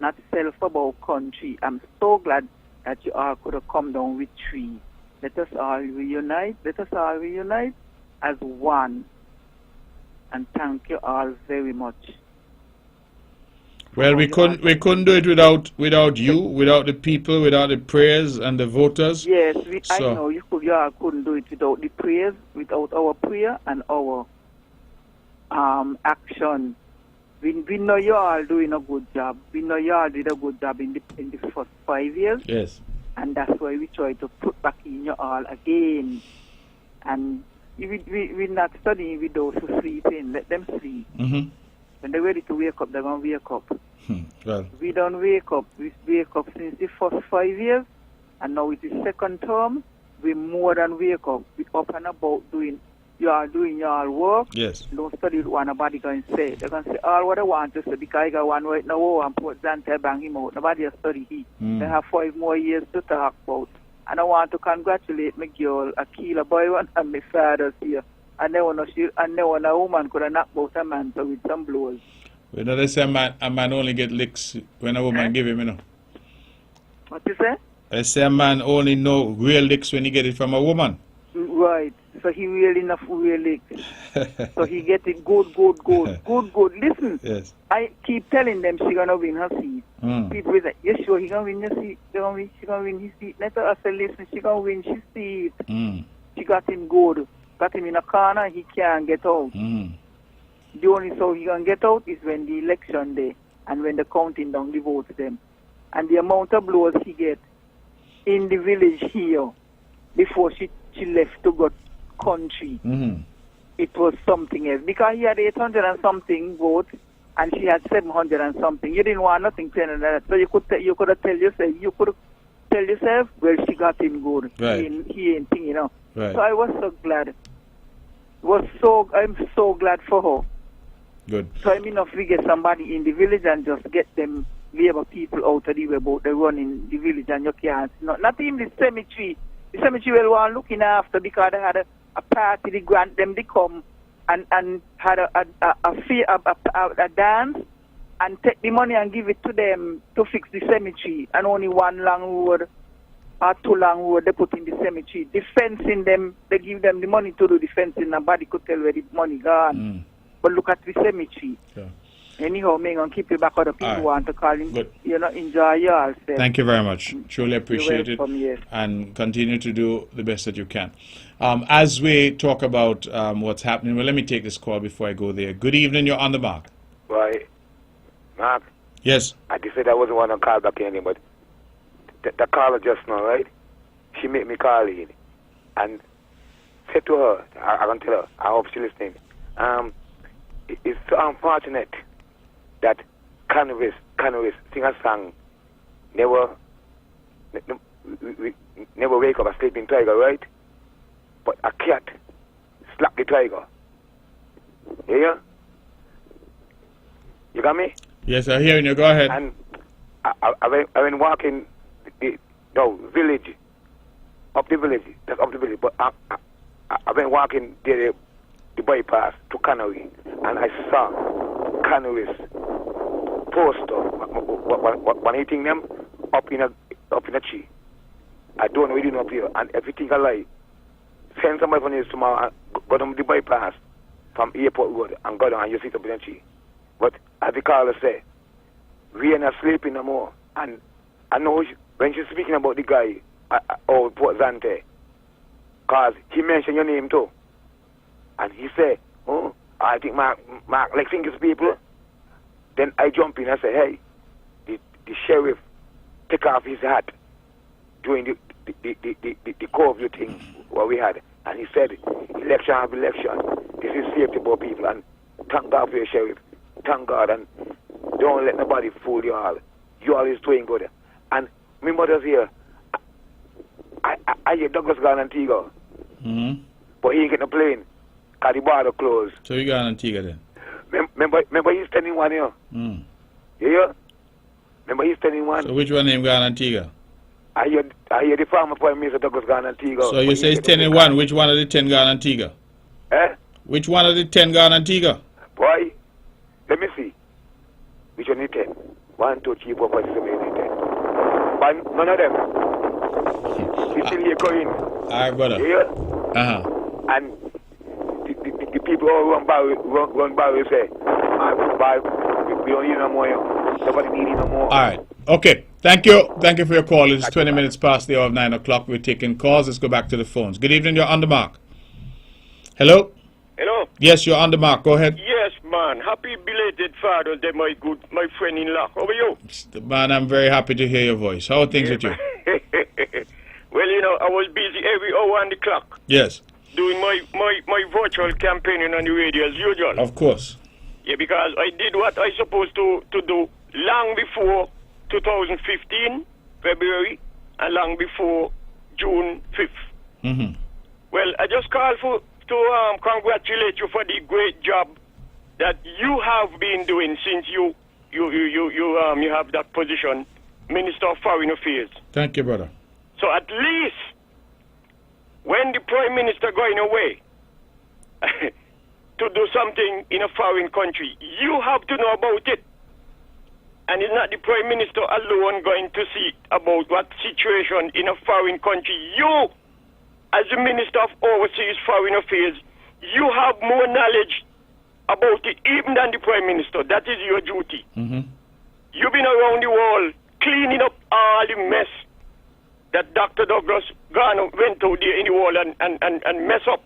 Not self above country. I'm so glad that you all could have come down with 3. Let us all reunite. Let us all reunite as one. And thank you all very much. Well, we couldn't do it without you, without the people, without the prayers and the voters. Yes, I know you all couldn't do it without the prayers, without our prayer and our action. We know you all doing a good job. We know you all did a good job in the first 5 years. Yes. And that's why we try to put back in you all again. And we're not studying with those who sleep in. Let them sleep. When they're ready to wake up, they're going to wake up. Well, we don't wake up. We wake up since the first 5 years, and now it is second term. We more than wake up. We up and about doing your work. Yes. Don't study what nobody going to say. They're going to say all what I want to say because I got one right now and put Zante bang him out. Nobody has studied he. They have 5 more years to talk about. And I want to congratulate my girl, Akila Boywan, and my father's here. I never know a woman could have knocked out a man with some blows. We know they say a man only get licks when a woman give him, you know. What you say? I say a man only know real licks when he get it from a woman. Right. So he really enough real licks. So he get it good. Listen. Yes. I keep telling them she gonna win her seat. People say, yes, sure, he gonna win your seat. She gonna win his seat. Let her say, listen, she gonna win his seat. She got him good. Got him in a corner, he can't get out. The only so he can get out is when the election day and when the counting down the votes them. And the amount of blows he get in the village here before she left to go country, it was something else. Because he had 800 and something votes and she had 700 and something. You didn't want nothing to that. So you could have tell yourself, well, she got him good. Right. He ain't thing, you know. Right. So I was so glad. I'm so glad for her. Good. So I mean, if we get somebody in the village and just get them labor people out of the way about the run in the village and you can't. Not even the cemetery. The cemetery well one looking after because they had a party, they grant them, they come and had a dance and take the money and give it to them to fix the cemetery and only one long road Tulang Road, they put in the cemetery. The fencing them, they give them the money to do the fencing. Nobody could tell where the money gone. But look at the cemetery. Yeah. Anyhow, me gonna keep you back. Other people want to call him. Good. Enjoy yourself. Thank you very much. Truly appreciate it. Yes. And continue to do the best that you can. As we talk about what's happening, well, let me take this call before I go there. Good evening. You're on the mark. Right, Mark. Yes. I just said I wasn't want to call back in, but the caller just now, right? She made me call in and said to her, I can tell her, I hope she's listening. It's so unfortunate that Nevis sing a song, never wake up a sleeping tiger, right? But a cat slap the tiger. Yeah? You got me? Yes, I'm hearing you. Go ahead. And I've been walking the village, up the village, that's up the village, but I've been walking the bypass to Canary, and I saw Canary's poster, one hitting them up in a tree. I don't know anything up here, and everything I like. Send somebody from here tomorrow and go down the bypass from Airport Road and go down and you sit up in a tree. But as the caller said, we are not sleeping no more. And I know when she's speaking about the guy, Port Zante, because he mentioned your name too. And he said, oh, I think Mark like his people. Then I jump in and say, hey, the sheriff take off his hat during the curfew thing what we had. And he said, election after election, this is safety for people. And thank God for your sheriff. Thank God. And don't let nobody fool you all. You all is doing good. And my mother's here. I hear Douglas gone Antigua. But he ain't getting a plane. Because the border closed. So you got Antigua then? Remember he's standing one here. Yeah? Remember he's standing one. So which one name got Antigua? I hear the former Prime Minister Douglas gone Antigua. So you say it's 10 and 1. Which one of the 10 got Antigua? Eh? Which one of the 10 got Antigua? Boy, let me see. Which one is 10? 1, 2, 3, 4, 5, 6, 7, 8, 10. But none of them. You still here going. Alright, brother. Yeah? And the people all run by say, we don't need no more. Nobody need no more. Alright. Okay. Thank you. Thank you for your call. It's 20 minutes past the hour of 9 o'clock. We're taking calls. Let's go back to the phones. Good evening. You're on the mark. Hello? Hello? Yes, you're on the mark. Go ahead. Yes, man. Happy belated Father's Day, my friend-in-law. How are you? Man, I'm very happy to hear your voice. How are things with you? Well, I was busy every hour on the clock. Yes. Doing my virtual campaigning on the radio as usual. Of course. Yeah, because I did what I supposed to do long before 2015, February, and long before June 5th. Well, I just called to congratulate you for the great job that you have been doing since you have that position, Minister of Foreign Affairs. Thank you, brother. So at least when the Prime Minister going away to do something in a foreign country, you have to know about it. And it's not the Prime Minister alone going to see about what situation in a foreign country. You, as the Minister of Overseas Foreign Affairs, you have more knowledge about it even than the Prime Minister. That is your duty. You've been around the world cleaning up all the mess that Dr. Douglas Garner went out there in the world and mess up.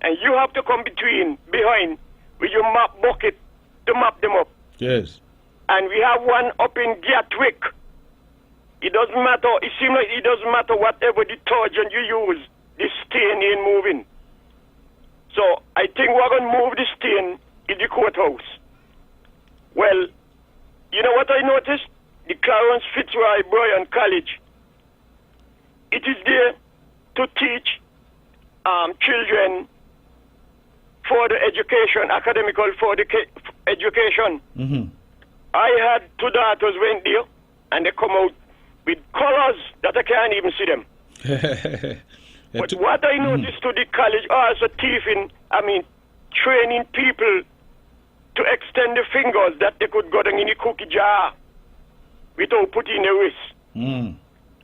And you have to come behind with your map bucket to map them up. Yes. And we have one up in Gatwick. It doesn't matter. It seems like it doesn't matter whatever detergent you use, the stain ain't moving. So I think we're going to move the stain in the courthouse. Well, you know what I noticed? The Clarence Fitzroy Bryan College. It is there to teach children further education, academical further education. I had 2 daughters went there, and they come out with colors that I can't even see them. But what I noticed to the college also training people to extend the fingers that they could go down in the cookie jar without putting a wrist.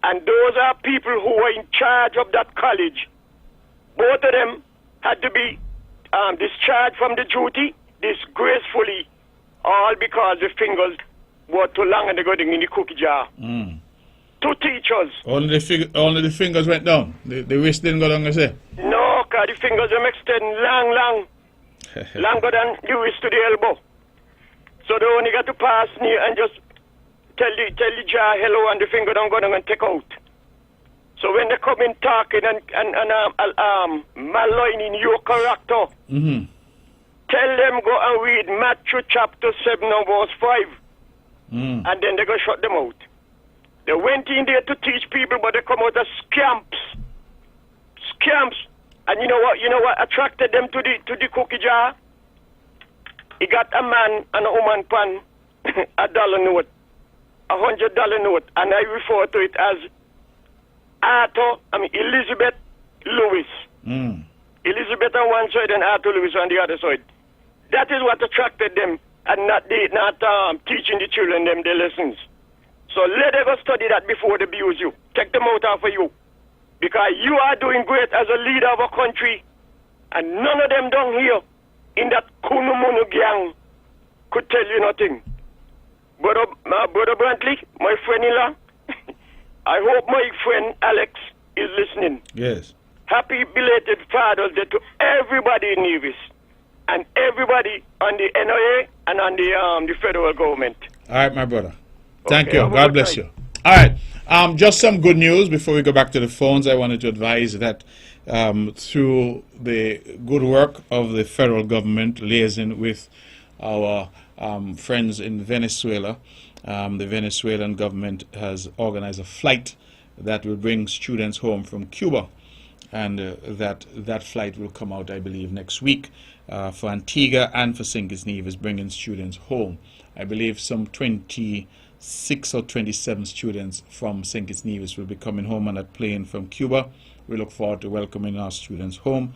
And those are people who were in charge of that college. Both of them had to be discharged from the duty disgracefully, all because the fingers were too long and they got in the cookie jar. Two teachers. Only the fingers went down. The wrist didn't go down, I say? No, because the fingers them extend long. Longer than the wrist to the elbow. So they only got to pass near and just tell the jar hello and the finger don't go down and take out. So when they come in talking and maligning your character, tell them go and read Matthew chapter 7 and verse 5. And then they go shut them out. They went in there to teach people, but they come out as scamps. And you know what attracted them to the cookie jar? He got a man and a woman pan $1 note, $100 note, and I refer to it as Elizabeth Lewis. Elizabeth on one side and Arthur Lewis on the other side. That is what attracted them, and not teaching the children them their lessons. So let them go study that before they abuse you. Take them out of you. Because you are doing great as a leader of a country, and none of them down here in that Kunumunu gang could tell you nothing. Brother Brantley, my friend-in-law, I hope my friend Alex is listening. Yes. Happy belated Father's Day to everybody in Nevis and everybody on the NIA and on the federal government. All right, my brother. Thank you. God bless you. All right. Just some good news before we go back to the phones. I wanted to advise that through the good work of the federal government liaising with our friends in Venezuela, the Venezuelan government has organized a flight that will bring students home from Cuba, and that flight will come out, I believe, next week for Antigua and for St. Kitts Nevis, bringing students home. I believe some 26 or 27 students from St. Kitts Nevis will be coming home on that plane from Cuba. We look forward to welcoming our students home.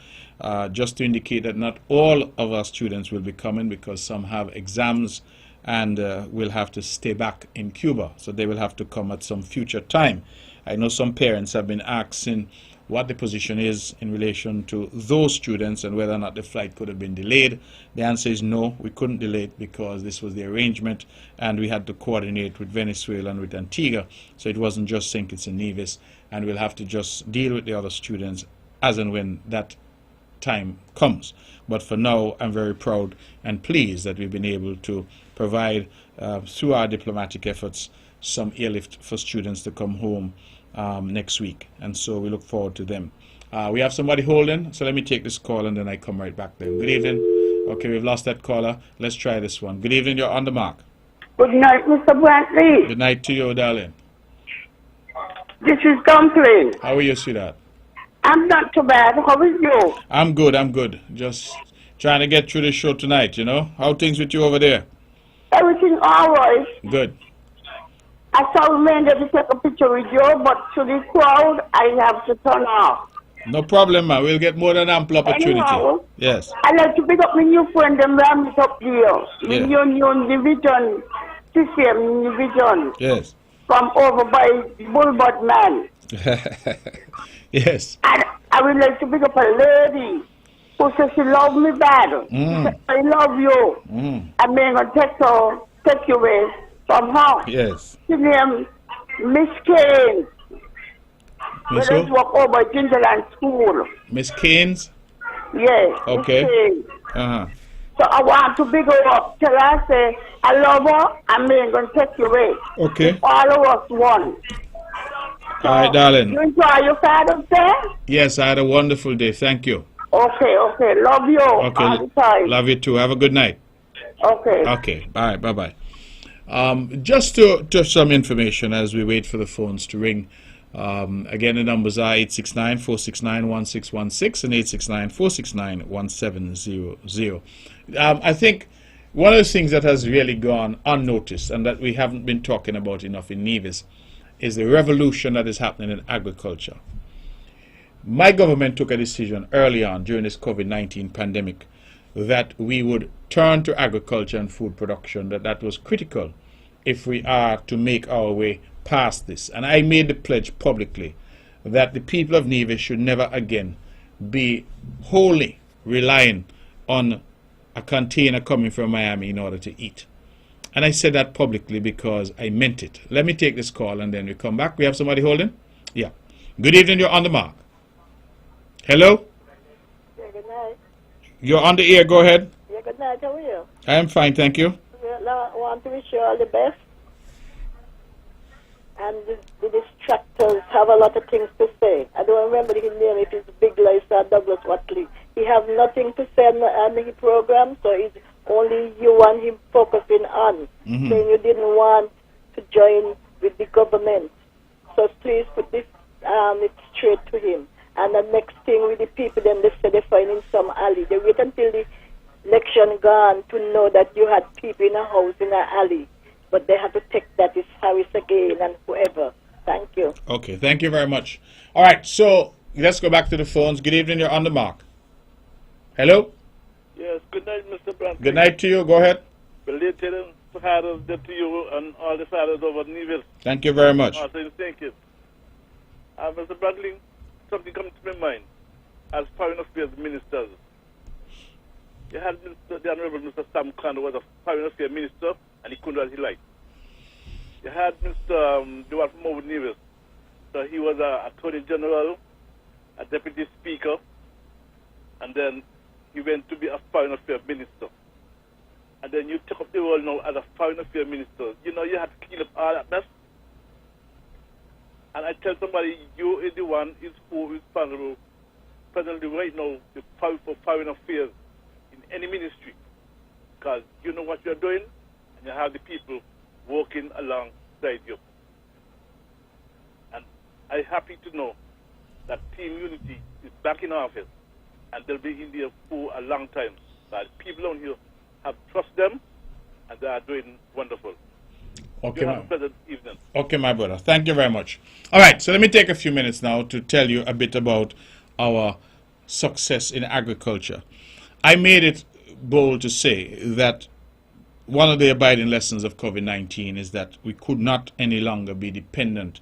Just to indicate that not all of our students will be coming, because some have exams and will have to stay back in Cuba. So they will have to come at some future time. I know some parents have been asking what the position is in relation to those students and whether or not the flight could have been delayed. The answer is no, we couldn't delay it because this was the arrangement and we had to coordinate with Venezuela and with Antigua. So it wasn't just St. Kitts and Nevis, and we'll have to just deal with the other students as and when that time comes. But for now, I'm very proud and pleased that we've been able to provide, through our diplomatic efforts, some airlift for students to come home next week, and so we look forward to them. We have somebody holding, so let me take this call and then I come right back there. Good evening. Okay, we've lost that caller. Let's try this one. Good evening, you're on the mark. Good night, Mr. Brantley. Good night to you, darling. This is Dumpling. How are you, sweetheart? I'm not too bad. How are you? I'm good. Just trying to get through the show tonight, you know. How things with you over there? Everything all right. Good. I saw Amanda to take a picture with you, but to the crowd, I have to turn off. No problem, man. We'll get more than ample opportunity. Anyhow, yes. I like to pick up my new friend, them Ramit up there. Yeah. The Union Division, CCM Division. Yes. From over by Bullbud Man. Yes. And I would like to pick up a lady who says she loves me bad. I love you. I'm going to take you away from her. Yes. Her name Miss Kane. Miss Let's walk over Gingerland School. Miss Keynes? Yes. Okay. Miss Kane. Uh-huh. So I want to big her up. Tell her, say, I love her, and I'm going to take you away. Okay. All of us one. So, all right, darling. You enjoy your Father's Day? Yes, I had a wonderful day. Thank you. Okay. Love you all the time. Love you too. Have a good night. Okay. Okay. All right. Bye-bye. Just to some information as we wait for the phones to ring. Again, the numbers are 869-469-1616 and 869-469-1700. I think one of the things that has really gone unnoticed and that we haven't been talking about enough in Nevis is the revolution that is happening in agriculture. My government took a decision early on during this COVID-19 pandemic that we would turn to agriculture and food production, that was critical if we are to make our way past this, and I made the pledge publicly that the people of Nevis should never again be wholly relying on a container coming from Miami in order to eat. And I said that publicly because I meant it. Let me take this call and then we come back. We have somebody holding? Yeah. Good evening, you're on the mark. Hello? Yeah, good night. You're on the air, go ahead. Yeah, good night. How are you? I am fine, thank you. I want to wish you all the best. And the distractors have a lot of things to say. I don't remember his name, if it's Big Lice or Douglas Watley. He have nothing to say on the program, so it's only you and him focusing on. Mm-hmm. Saying you didn't want to join with the government. So please put this it straight to him. And the next thing with the people, then they say they find in some alley. They wait until the election gone to know that you had people in a house in an alley. But they have to take that. It's Harris again and whoever. Thank you. Okay, thank you very much. All right, so let's go back to the phones. Good evening, you're on the mark. Hello? Yes, good night, Mr. Brantley. Good night to you, go ahead. Belated Father's Day to you and all the fathers over Nevis. Thank you very much. Also, thank you. Mr. Brantley, something comes to my mind as Foreign Affairs Ministers. You had the Honorable Mr. Sam Khan, who was a Foreign Affairs Minister, and he couldn't do as he liked. You had Mr. the one from over Nevis. So he was an Attorney General, a Deputy Speaker, and then he went to be a Foreign Affairs Minister. And then you took up the role now as a Foreign Affairs Minister. You know, you had to clean up all that mess. And I tell somebody, you is the one who is responsible presently right now for Foreign Affairs in any ministry. Because you know what you're doing, and you have the people working alongside you. And I'm happy to know that Team Unity is back in office, and they'll be in there for a long time. That people on here have trust them, and they are doing wonderful. Okay, you have a pleasant evening. Okay, my brother. Thank you very much. All right, so let me take a few minutes now to tell you a bit about our success in agriculture. I made it bold to say that one of the abiding lessons of COVID-19 is that we could not any longer be dependent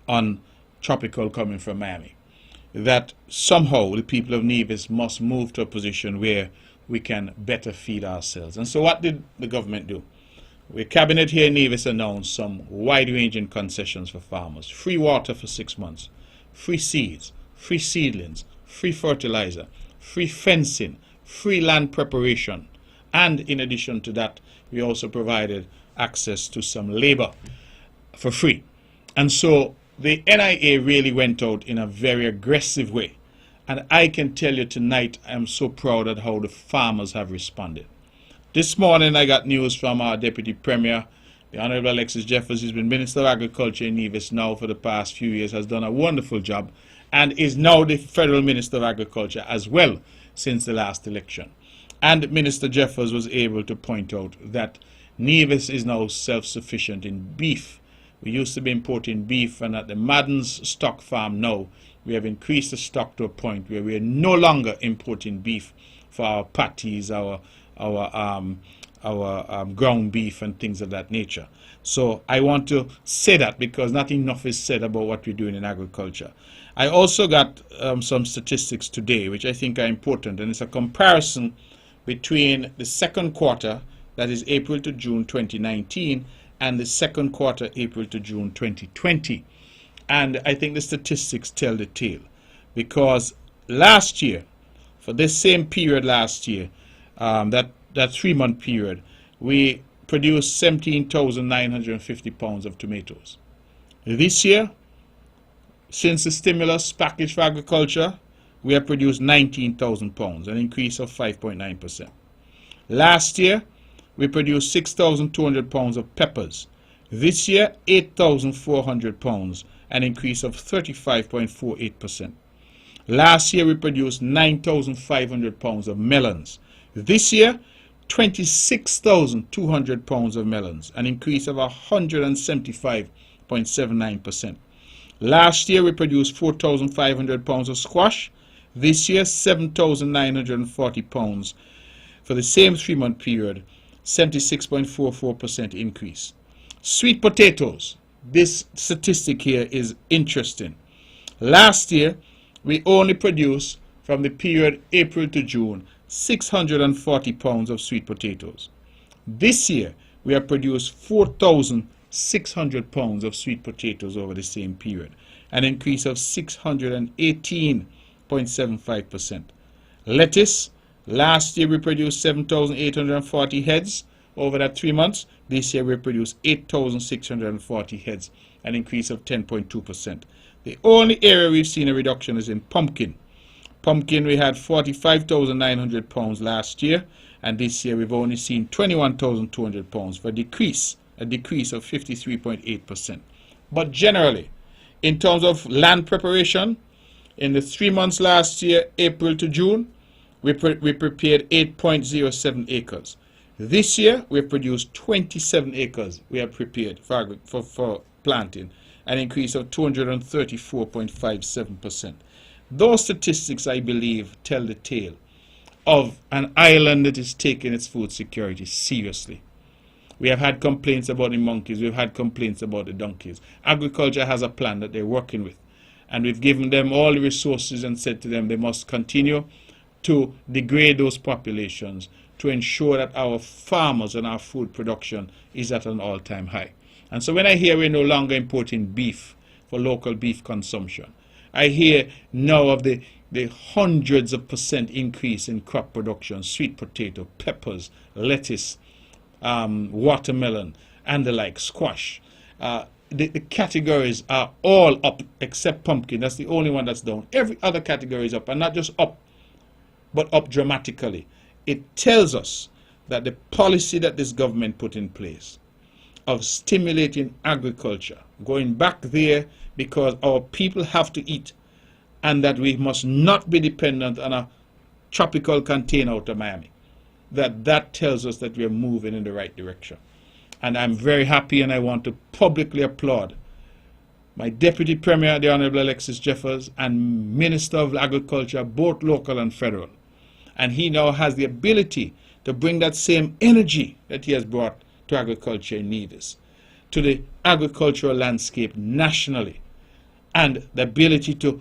on tropical coming from Miami. That somehow the people of Nevis must move to a position where we can better feed ourselves. And so what did the government do? The cabinet here in Nevis announced some wide-ranging concessions for farmers. Free water for 6 months, free seeds, free seedlings, free fertilizer, free fencing, free land preparation. And in addition to that, we also provided access to some labor for free. And so the NIA really went out in a very aggressive way. And I can tell you tonight, I am so proud at how the farmers have responded. This morning I got news from our Deputy Premier, the Honorable Alexis Jeffers. He's been Minister of Agriculture in Nevis now for the past few years, has done a wonderful job, and is now the Federal Minister of Agriculture as well since the last election. And Minister Jeffers was able to point out that Nevis is now self-sufficient in beef. We used to be importing beef, and at the Madden's stock farm now, we have increased the stock to a point where we are no longer importing beef for our patties, our ground beef and things of that nature. So I want to say that because not enough is said about what we're doing in agriculture. I also got some statistics today which I think are important, and it's a comparison between the second quarter, that is April to June 2019, and the second quarter, April to June 2020. And I think the statistics tell the tale, because last year, for this same period last year, that 3-month period, we produced 17,950 pounds of tomatoes. This year, since the stimulus package for agriculture, we have produced 19,000 pounds, an increase of 5.9%. Last year, we produced 6,200 pounds of peppers. This year, 8,400 pounds, an increase of 35.48%. Last year, we produced 9,500 pounds of melons. This year, 26,200 pounds of melons, an increase of 175.79%. Last year, we produced 4,500 pounds of squash. This year, 7,940 pounds. For the same 3-month period, 76.44% increase. Sweet potatoes, this statistic here is interesting. Last year, we only produced, from the period April to June, 640 pounds of sweet potatoes. This year, we have produced 4,600 pounds of sweet potatoes over the same period, an increase of 618.75%. Lettuce, last year we produced 7,840 heads over that 3 months. This year we produced 8,640 heads, an increase of 10.2%. The only area we've seen a reduction is in pumpkin. Pumpkin, we had 45,900 pounds last year, and this year we've only seen 21,200 pounds, for a decrease of 53.8%. But generally, in terms of land preparation, in the 3 months last year, April to June, we prepared 8.07 acres. This year, we've produced 27 acres we have prepared for planting, an increase of 234.57%. Those statistics, I believe, tell the tale of an island that is taking its food security seriously. We have had complaints about the monkeys. We've had complaints about the donkeys. Agriculture has a plan that they're working with. And we've given them all the resources and said to them they must continue to degrade those populations to ensure that our farmers and our food production is at an all-time high. And so when I hear we're no longer importing beef for local beef consumption, I hear now of the hundreds of % increase in crop production, sweet potato, peppers, lettuce, watermelon, and the like, squash. The categories are all up except pumpkin. That's the only one that's down. Every other category is up, and not just up, but up dramatically. It tells us that the policy that this government put in place of stimulating agriculture, going back there because our people have to eat, and that we must not be dependent on a tropical container out of Miami, that tells us that we are moving in the right direction. And I'm very happy, and I want to publicly applaud my Deputy Premier, the Honorable Alexis Jeffers, and Minister of Agriculture, both local and federal. And he now has the ability to bring that same energy that he has brought to agriculture in Nevis, to the agricultural landscape nationally, and the ability to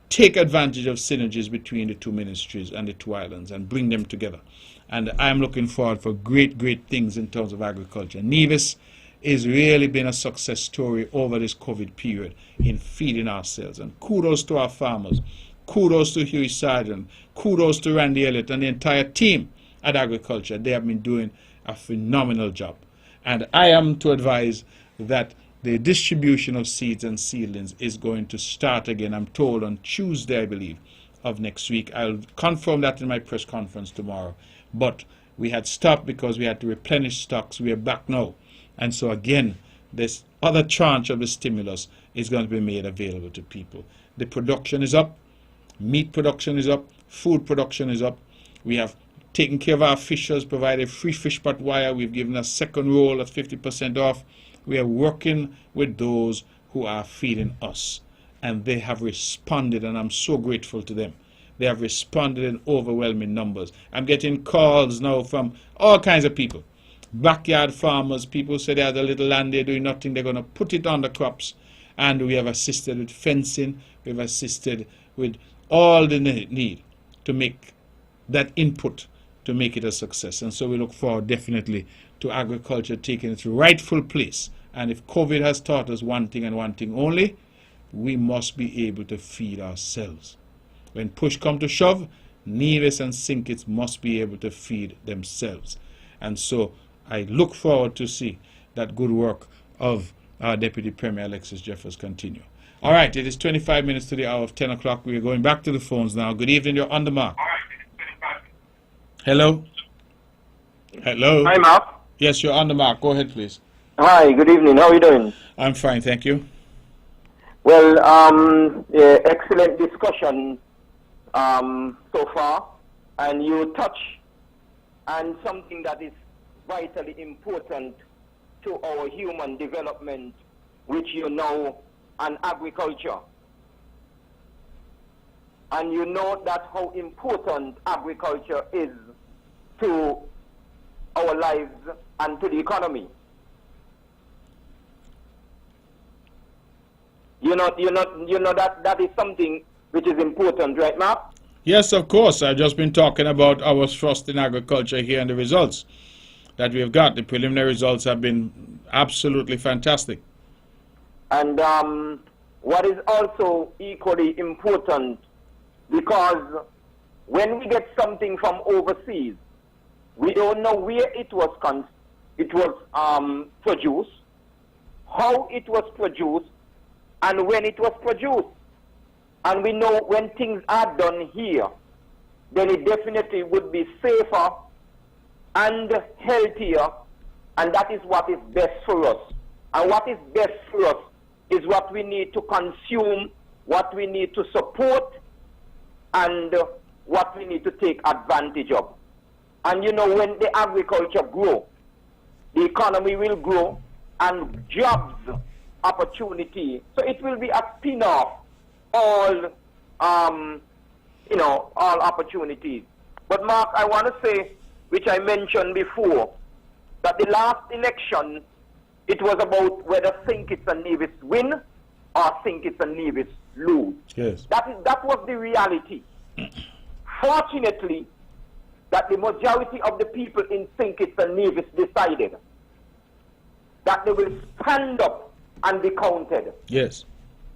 take advantage of synergies between the two ministries and the two islands and bring them together. And I'm looking forward for great things in terms of agriculture. Nevis has really been a success story over this COVID period in feeding ourselves. And kudos to our farmers. Kudos to Huey Sargent. Kudos to Randy Elliott and the entire team at agriculture. They have been doing a phenomenal job. And I am to advise that the distribution of seeds and seedlings is going to start again, I'm told, on Tuesday, I believe, of next week. I'll confirm that in my press conference tomorrow. But we had stopped because we had to replenish stocks. We are back now. And so again, this other tranche of the stimulus is going to be made available to people. The production is up. Meat production is up. Food production is up. We have taken care of our fishers, provided free fish pot wire. We've given a second roll at 50% off. We are working with those who are feeding us. And they have responded, and I'm so grateful to them. They have responded in overwhelming numbers. I'm getting calls now from all kinds of people. Backyard farmers, people say they have a little land, they're doing nothing, they're going to put it on the crops. And we have assisted with fencing, we've assisted with all the need to make that input to make it a success. And so we look forward definitely to agriculture taking its rightful place. And if COVID has taught us one thing and one thing only, we must be able to feed ourselves. When push comes to shove, Nevis and St. Kitts must be able to feed themselves. And so I look forward to see that good work of our Deputy Premier Alexis Jeffers continue. All right, it is 25 minutes to the hour of 10 o'clock. We are going back to the phones now. Good evening, you're on the mark. Hello? Hello? Hi, Mark. Yes, you're on the mark. Go ahead, please. Hi, good evening. How are you doing? I'm fine, thank you. Well, excellent discussion so far, and you touch on something that is vitally important to our human development, which you know, and agriculture. And you know that how important agriculture is to our lives and to the economy. You know that is something which is important, right, Mark? Yes, of course. I've just been talking about our trust in agriculture here and the results that we've got. The preliminary results have been absolutely fantastic. And what is also equally important, because when we get something from overseas, we don't know where it was produced, how it was produced, and when it was produced. And we know when things are done here, then it definitely would be safer and healthier, and that is what is best for us. And what is best for us is what we need to consume, what we need to support, and what we need to take advantage of. And you know, when the agriculture grow, the economy will grow, and jobs, opportunity. So it will be a spin-off, all opportunities. But Mark, I want to say, which I mentioned before, that the last election, it was about whether St. Kitts and Nevis win or St. Kitts and Nevis lose. Yes. That was the reality. Fortunately, that the majority of the people in St. Kitts and Nevis decided that they will stand up and be counted. Yes.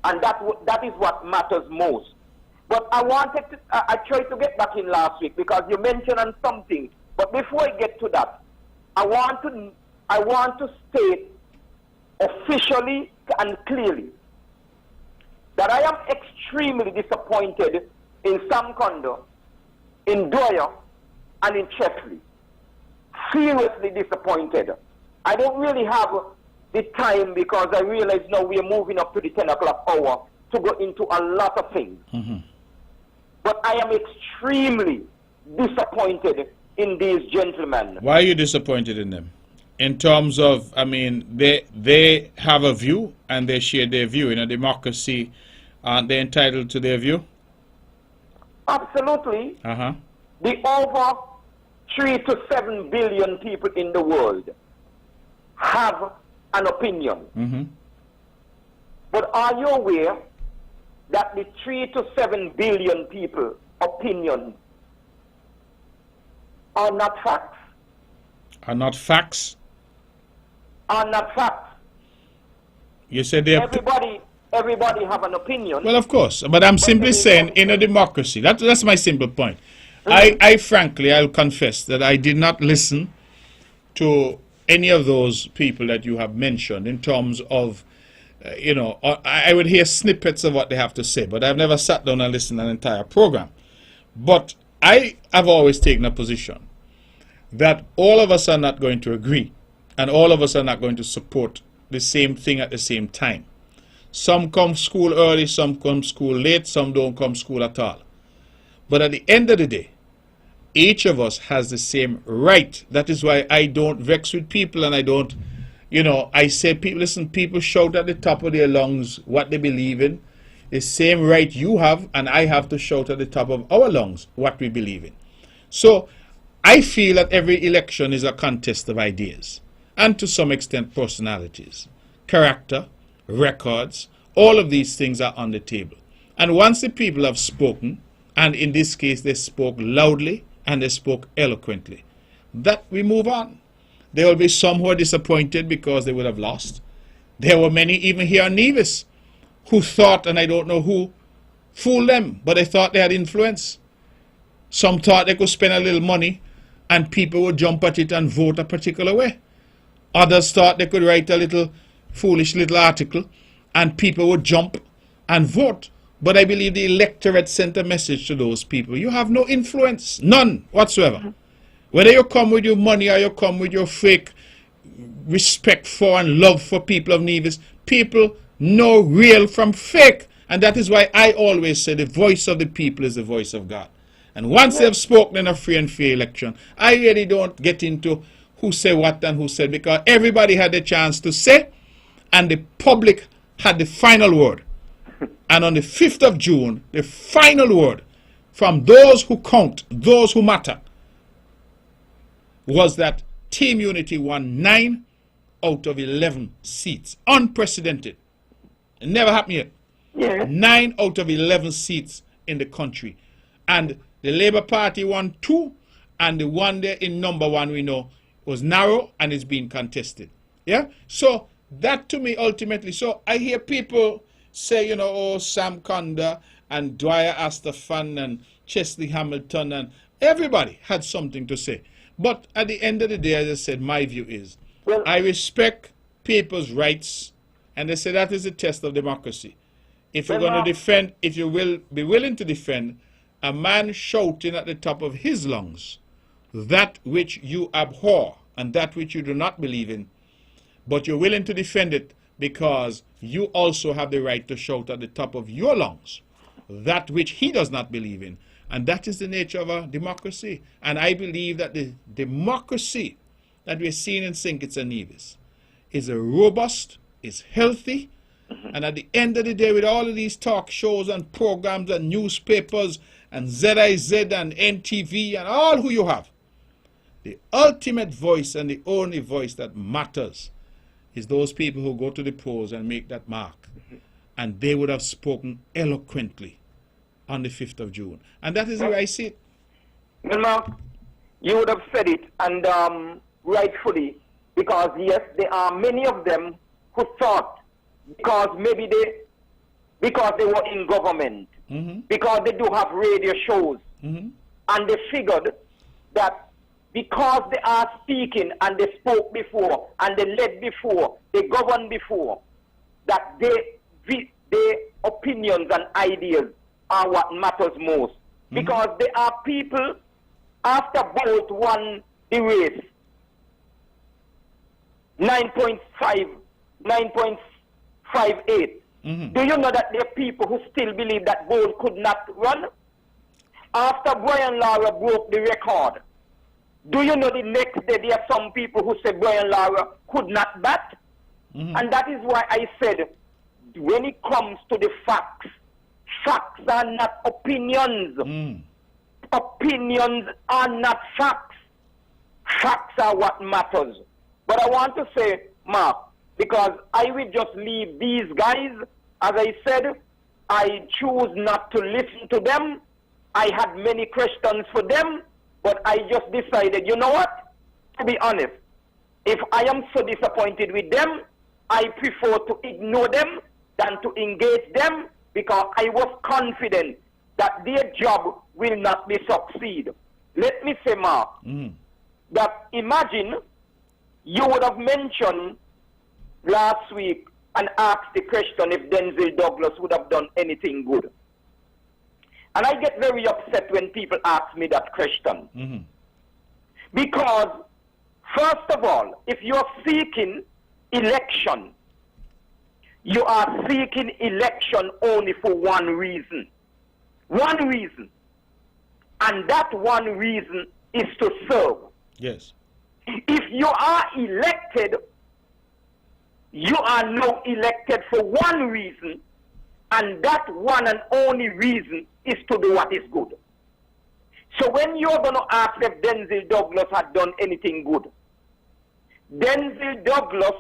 And that is what matters most. But I tried to get back in last week because you mentioned on something. But before I get to that, I want to state officially and clearly that I am extremely disappointed in Sam Kondo, in Dwyer, and in Chesley. Seriously disappointed. I don't really have the time because I realize now we are moving up to the 10 o'clock hour to go into a lot of things. Mm-hmm. But I am extremely disappointed in these gentlemen. Why are you disappointed in them? In terms of, I mean, they have a view and they share their view. In a democracy, aren't they entitled to their view? Absolutely. Uh-huh. The over 3 to 7 billion people in the world have an opinion. Mm-hmm. But are you aware that the 3 to 7 billion people opinions are not facts? Are not facts? Are not facts. You said they Everybody have an opinion. Well, of course, but I'm simply saying in a democracy, that's my simple point. Mm-hmm. I frankly, I'll confess that I did not listen to any of those people that you have mentioned in terms of, I would hear snippets of what they have to say, but I've never sat down and listened to an entire program. But I have always taken a position that all of us are not going to agree, and all of us are not going to support the same thing at the same time. Some come school early, some come school late, some don't come school at all. But at the end of the day, each of us has the same right. That is why I don't vex with people, and I don't, I say, people shout at the top of their lungs what they believe in. The same right you have, and I have to shout at the top of our lungs what we believe in. So I feel that every election is a contest of ideas, and to some extent personalities, character, records, all of these things are on the table. And once the people have spoken, and in this case they spoke loudly and they spoke eloquently, that we move on. There will be some who are disappointed because they would have lost. There were many even here in Nevis who thought, and I don't know who fooled them, but they thought they had influence. Some thought they could spend a little money and people would jump at it and vote a particular way. Others thought they could write a little foolish little article and people would jump and vote. But I believe the electorate sent a message to those people. You have no influence, none whatsoever. Whether you come with your money or you come with your fake respect for and love for people of Nevis, people know real from fake. And that is why I always say the voice of the people is the voice of God. And once they have spoken in a free and fair election, I really don't get into who said what and who said, because everybody had a chance to say, and the public had the final word. And on the 5th of June, the final word from those who count, those who matter, was that Team Unity won 9 out of 11 seats. Unprecedented. It never happened yet. Yes. 9 out of 11 seats in the country. And the Labour Party won 2, and the one there in number 1 we know was narrow and is being contested. Yeah? So that to me ultimately, so I hear people say, you know, oh, Sam Conda and Dwyer Astafan and Chesley Hamilton and everybody had something to say. But at the end of the day, as I said, my view is, I respect people's rights, and they say that is the test of democracy. If you're going to defend, if you will be willing to defend a man shouting at the top of his lungs that which you abhor and that which you do not believe in, but you're willing to defend it because you also have the right to shout at the top of your lungs that which he does not believe in. And that is the nature of a democracy. And I believe that the democracy that we're seeing in St. Kitts and Nevis is a robust, is healthy, and at the end of the day, with all of these talk shows and programs and newspapers and ZIZ and NTV and all who you have, the ultimate voice and the only voice that matters is those people who go to the polls and make that mark. And they would have spoken eloquently on the 5th of June. And that is the way I see it. Well, Mark, you would have said it, and rightfully, because yes, there are many of them who thought because maybe because they were in government, because they do have radio shows, and they figured that because they are speaking and they spoke before and they led before, they governed before, that their opinions and ideas are what matters most. Because there are people, after both won the race, 9.58. Do you know that there are people who still believe that Bolt could not run? After Brian Lara broke the record, do you know the next day there are some people who say Brian Lara could not bat? And that is why I said, when it comes to the facts, facts are not opinions. Opinions are not facts. Facts are what matters. But I want to say, Mark, because I will just leave these guys, as I said, I choose not to listen to them. I had many questions for them, but I just decided, you know what? To be honest, if I am so disappointed with them, I prefer to ignore them than to engage them, because I was confident that their job will not be succeed. Let me say, Mark, that imagine you would have mentioned last week and asked the question if Denzel Douglas would have done anything good. And I get very upset when people ask me that question. Because, first of all, if you're seeking election, you are seeking election only for one reason. One reason. And that one reason is to serve. Yes. If you are elected, you are now elected for one reason, and that one and only reason is to do what is good. So when you're going to ask if Denzel Douglas had done anything good, Denzel Douglas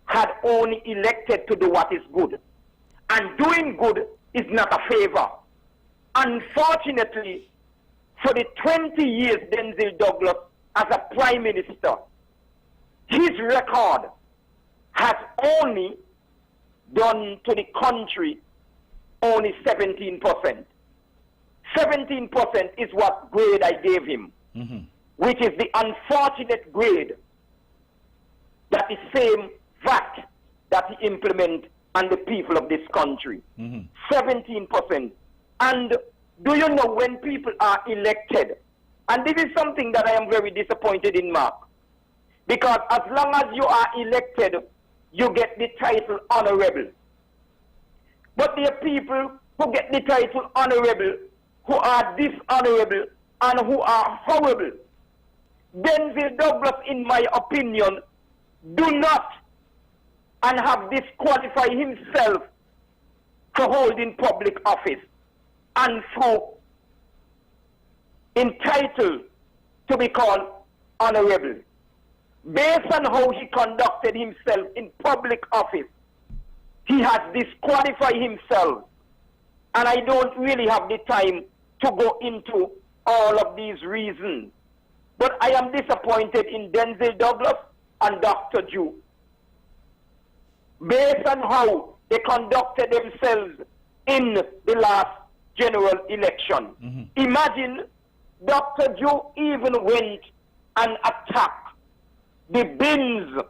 had only elected to do what is good. And doing good is not a favor. Unfortunately, for the 20 years Denzel Douglas as a prime minister, his record has only done to the country only 17%. 17% is what grade I gave him, which is the unfortunate grade that is same VAT that he implement on the people of this country. 17%. And do you know when people are elected, and this is something that I am very disappointed in, Mark, because as long as you are elected, you get the title honorable. But there are people who get the title honorable who are dishonorable and who are horrible. Denzel Douglas, in my opinion, do not and have disqualified himself for holding public office and for entitled to be called honorable. Based on how he conducted himself in public office, he has disqualified himself. And I don't really have the time to go into all of these reasons. But I am disappointed in Denzel Douglas and Dr. Jew. Based on how they conducted themselves in the last general election. Imagine Dr. Jew even went and attacked the bins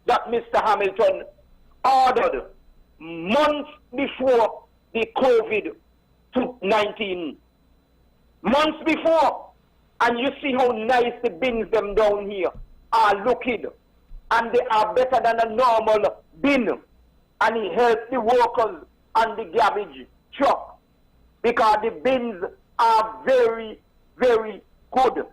that Mr. Hamilton ordered months before the COVID-19. Months before. And you see how nice the bins them down here are looking. And they are better than a normal bin. And he helped the workers on the garbage truck. Because the bins are very, very good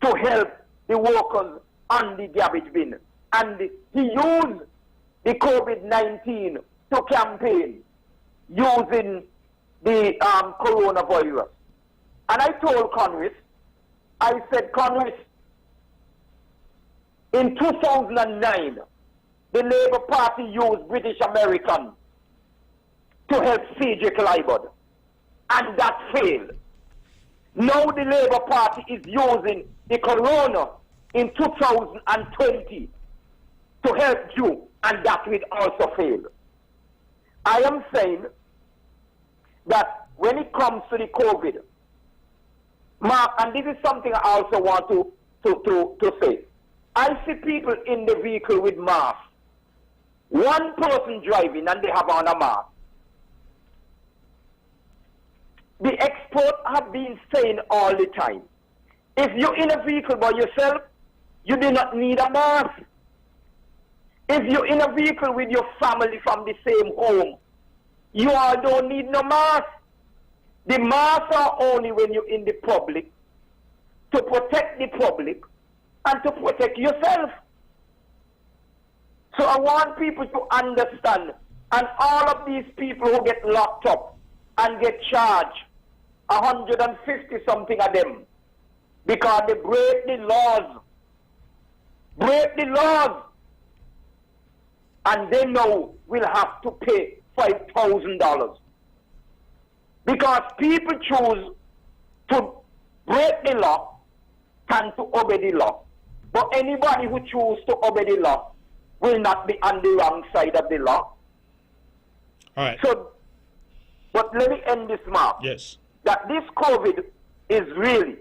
to help the workers on the garbage bin. And he used the COVID-19 to campaign using the coronavirus. And I told Congress, I said, Congress, in 2009, the Labour Party used British American to help C.J. Clyburn, and that failed. Now the Labour Party is using the corona in 2020 to help you, and that will also fail. I am saying that when it comes to the COVID, Mark, and this is something I also want to say. I see people in the vehicle with masks. One person driving and they have on a mask. The experts have been saying all the time, if you're in a vehicle by yourself, you do not need a mask. If you're in a vehicle with your family from the same home, you all don't need no mask. The masks are only when you're in the public, to protect the public and to protect yourself. So I want people to understand, and all of these people who get locked up and get charged, 150 something of them, because they break the laws. Break the laws. And they now will have to pay $5,000. Because people choose to break the law than to obey the law. But anybody who chooses to obey the law will not be on the wrong side of the law. All right. So, but let me end this, Mark. Yes. That this COVID is really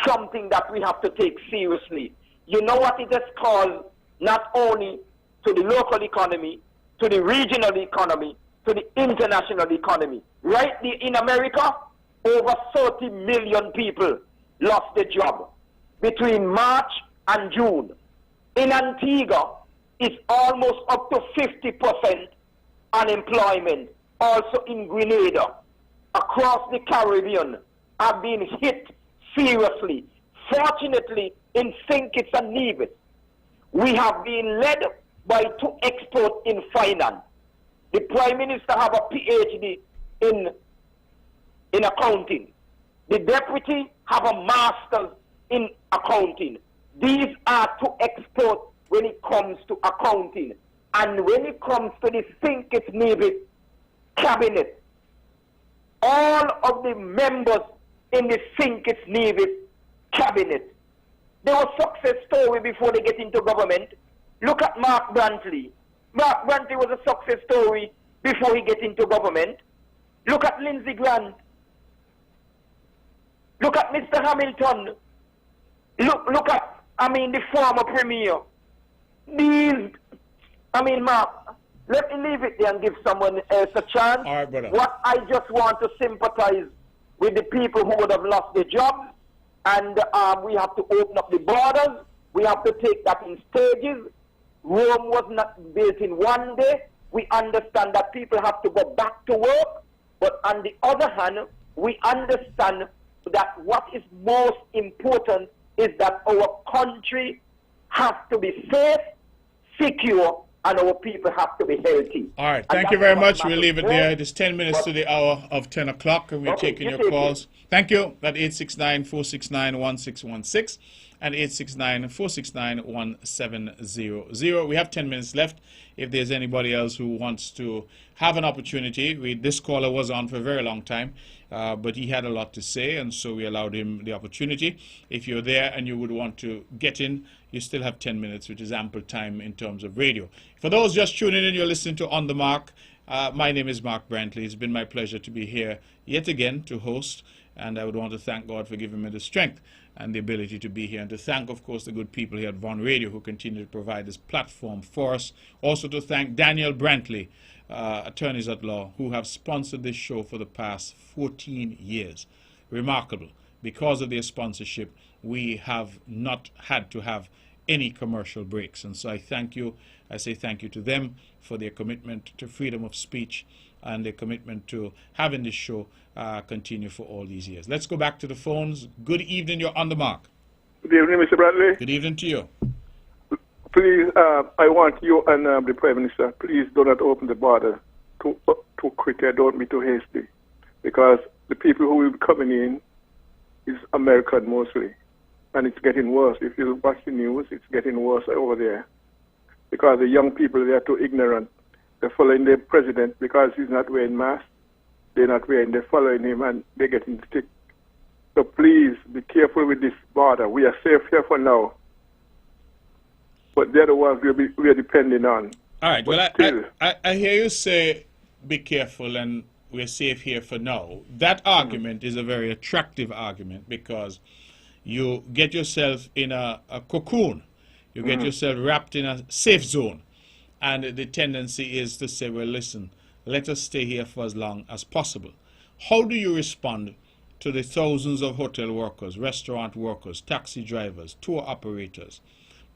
something that we have to take seriously. You know what it has caused, not only to the local economy, to the regional economy, to the international economy. Right in America, over 30 million people lost their job between March and June. In Antigua, it's almost up to 50% unemployment. Also in Grenada, across the Caribbean, have been hit seriously. Fortunately, in St. Kitts and Nevis, we have been led by two experts in finance. The Prime Minister have a PhD in accounting. The Deputy have a master's in accounting. These are two experts when it comes to accounting. And when it comes to the St. Kitts Nevis cabinet, all of the members in the St. Kitts Nevis cabinet, they were success story before they get into government. Look at Mark Brantley. Mark Brantley was a success story before he get into government. Look at Lindsey Grant. Look at Mr. Hamilton. Look at, the former premier. Mark, let me leave it there and give someone else a chance. All right, brother. What I just want to sympathize with the people who would have lost their jobs, and we have to open up the borders. We have to take that in stages. Rome was not built in one day. We understand that people have to go back to work. But on the other hand, we understand that what is most important is that our country has to be safe, secure, and our people have to be healthy. All right. Thank you very much. We'll leave it there. It is 10 minutes to the hour of 10 o'clock, and we're taking your calls. Thank you. At 869-469-1616. and 869-469-1700. We have 10 minutes left. If there's anybody else who wants to have an opportunity, this caller was on for a very long time, but he had a lot to say, and so we allowed him the opportunity. If you're there and you would want to get in, you still have 10 minutes, which is ample time in terms of radio. For those just tuning in, you're listening to On the Mark. My name is Mark Brantley. It's been my pleasure to be here yet again to host, and I would want to thank God for giving me the strength and the ability to be here, and to thank, of course, the good people here at Von Radio who continue to provide this platform for us. Also to thank Daniel Brantley, attorneys at law, who have sponsored this show for the past 14 years. Remarkable. Because of their sponsorship, we have not had to have any commercial breaks. And so I thank you. I say thank you to them for their commitment to freedom of speech and their commitment to having this show continue for all these years. Let's go back to the phones. Good evening. You're on the mark. Good evening, Mr. Bradley. Good evening to you. Please, I want you and the Prime Minister, please do not open the border too quickly. Don't be too hasty, because the people who will be coming in is American mostly, and it's getting worse. If you watch the news, it's getting worse over there, because the young people, they are too ignorant. They're following the president because he's not wearing masks. They're following him, and they're getting sick. So please be careful with this border. We are safe here for now, but they're the ones we are depending on. All right. Well, I hear you say be careful and we're safe here for now. That argument is a very attractive argument, because you get yourself in a cocoon. You get yourself wrapped in a safe zone. And the tendency is to say, well, listen, let us stay here for as long as possible. How do you respond to the thousands of hotel workers, restaurant workers, taxi drivers, tour operators,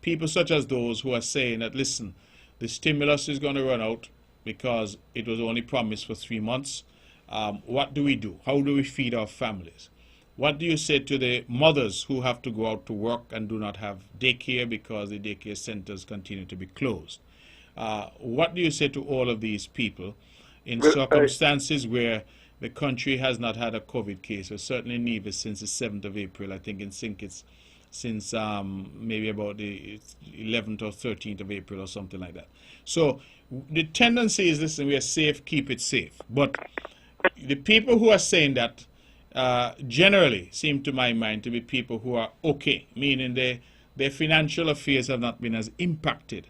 people such as those who are saying that, listen, the stimulus is going to run out because it was only promised for 3 months. What do we do? How do we feed our families? What do you say to the mothers who have to go out to work and do not have daycare because the daycare centers continue to be closed? What do you say to all of these people in circumstances where the country has not had a COVID case, or certainly in Nevis since the 7th of April, I think in St. Kitts since maybe about the 11th or 13th of April or something like that. So the tendency is, listen, we are safe, keep it safe. But the people who are saying that generally seem, to my mind, to be people who are okay, meaning their financial affairs have not been as impacted.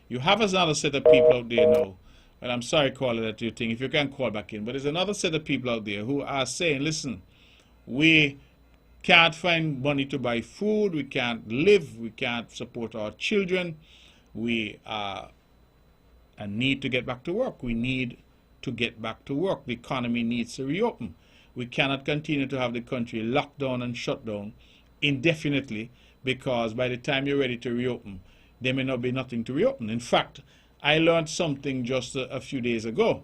You have another set of people out there now, and I'm sorry, caller, that you think, if you can call back in, but there's another set of people out there who are saying, listen, we can't find money to buy food, we can't live, we can't support our children, we need to get back to work. We need to get back to work. The economy needs to reopen. We cannot continue to have the country locked down and shut down indefinitely, because by the time you're ready to reopen, there may not be nothing to reopen. In fact, I learned something just a few days ago,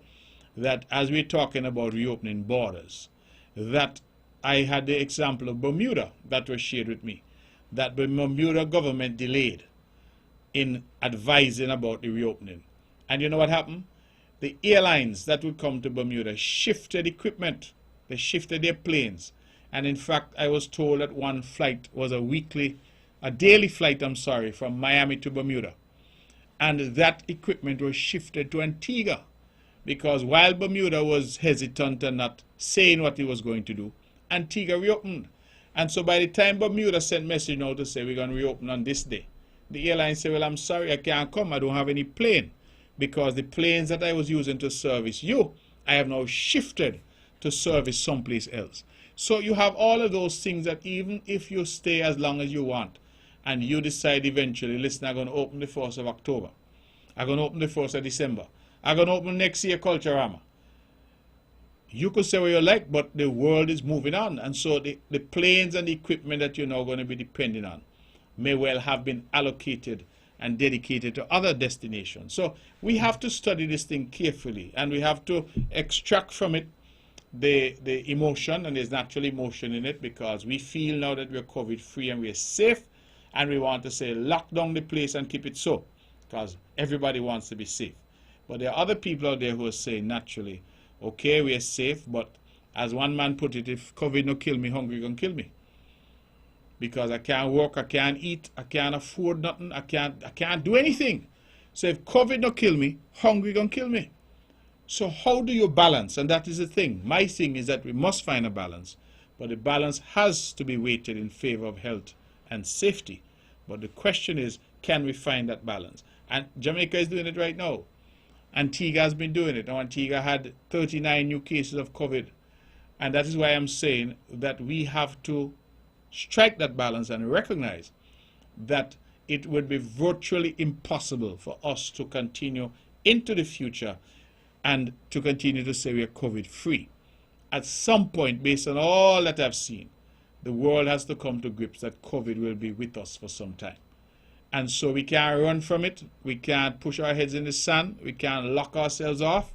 that as we're talking about reopening borders, that I had the example of Bermuda that was shared with me, that the Bermuda government delayed in advising about the reopening. And you know what happened? The airlines that would come to Bermuda shifted equipment. They shifted their planes. And in fact, I was told that one flight was a daily flight, from Miami to Bermuda. And that equipment was shifted to Antigua, because while Bermuda was hesitant and not saying what he was going to do, Antigua reopened. And so by the time Bermuda sent message now to say we're going to reopen on this day, the airline said, well, I'm sorry, I can't come. I don't have any plane, because the planes that I was using to service you, I have now shifted to service someplace else. So you have all of those things that even if you stay as long as you want, and you decide eventually, listen, I'm going to open the 1st of October, I'm going to open the 1st of December, I'm going to open next year Culturama. You could say what you like, but the world is moving on. And so the planes and the equipment that you're now going to be depending on may well have been allocated and dedicated to other destinations. So we have to study this thing carefully, and we have to extract from it the emotion, and there's natural emotion in it, because we feel now that we're COVID-free and we're safe, and we want to say lock down the place and keep it so, because everybody wants to be safe. But there are other people out there who are saying naturally, okay, we are safe, but as one man put it, if COVID no kill me, hungry gonna kill me. because I can't work, I can't eat, I can't afford nothing, I can't do anything. So if COVID not kill me, hungry gonna kill me. So how do you balance? And that is the thing. My thing is that we must find a balance, but the balance has to be weighted in favor of health and safety. But the question is, can we find that balance? And Jamaica is doing it right now. Antigua has been doing it. Now Antigua had 39 new cases of COVID. And that is why I'm saying that we have to strike that balance and recognize that it would be virtually impossible for us to continue into the future and to continue to say we are COVID free. At some point, based on all that I've seen, the world has to come to grips that COVID will be with us for some time. And so we can't run from it. We can't push our heads in the sand. We can't lock ourselves off.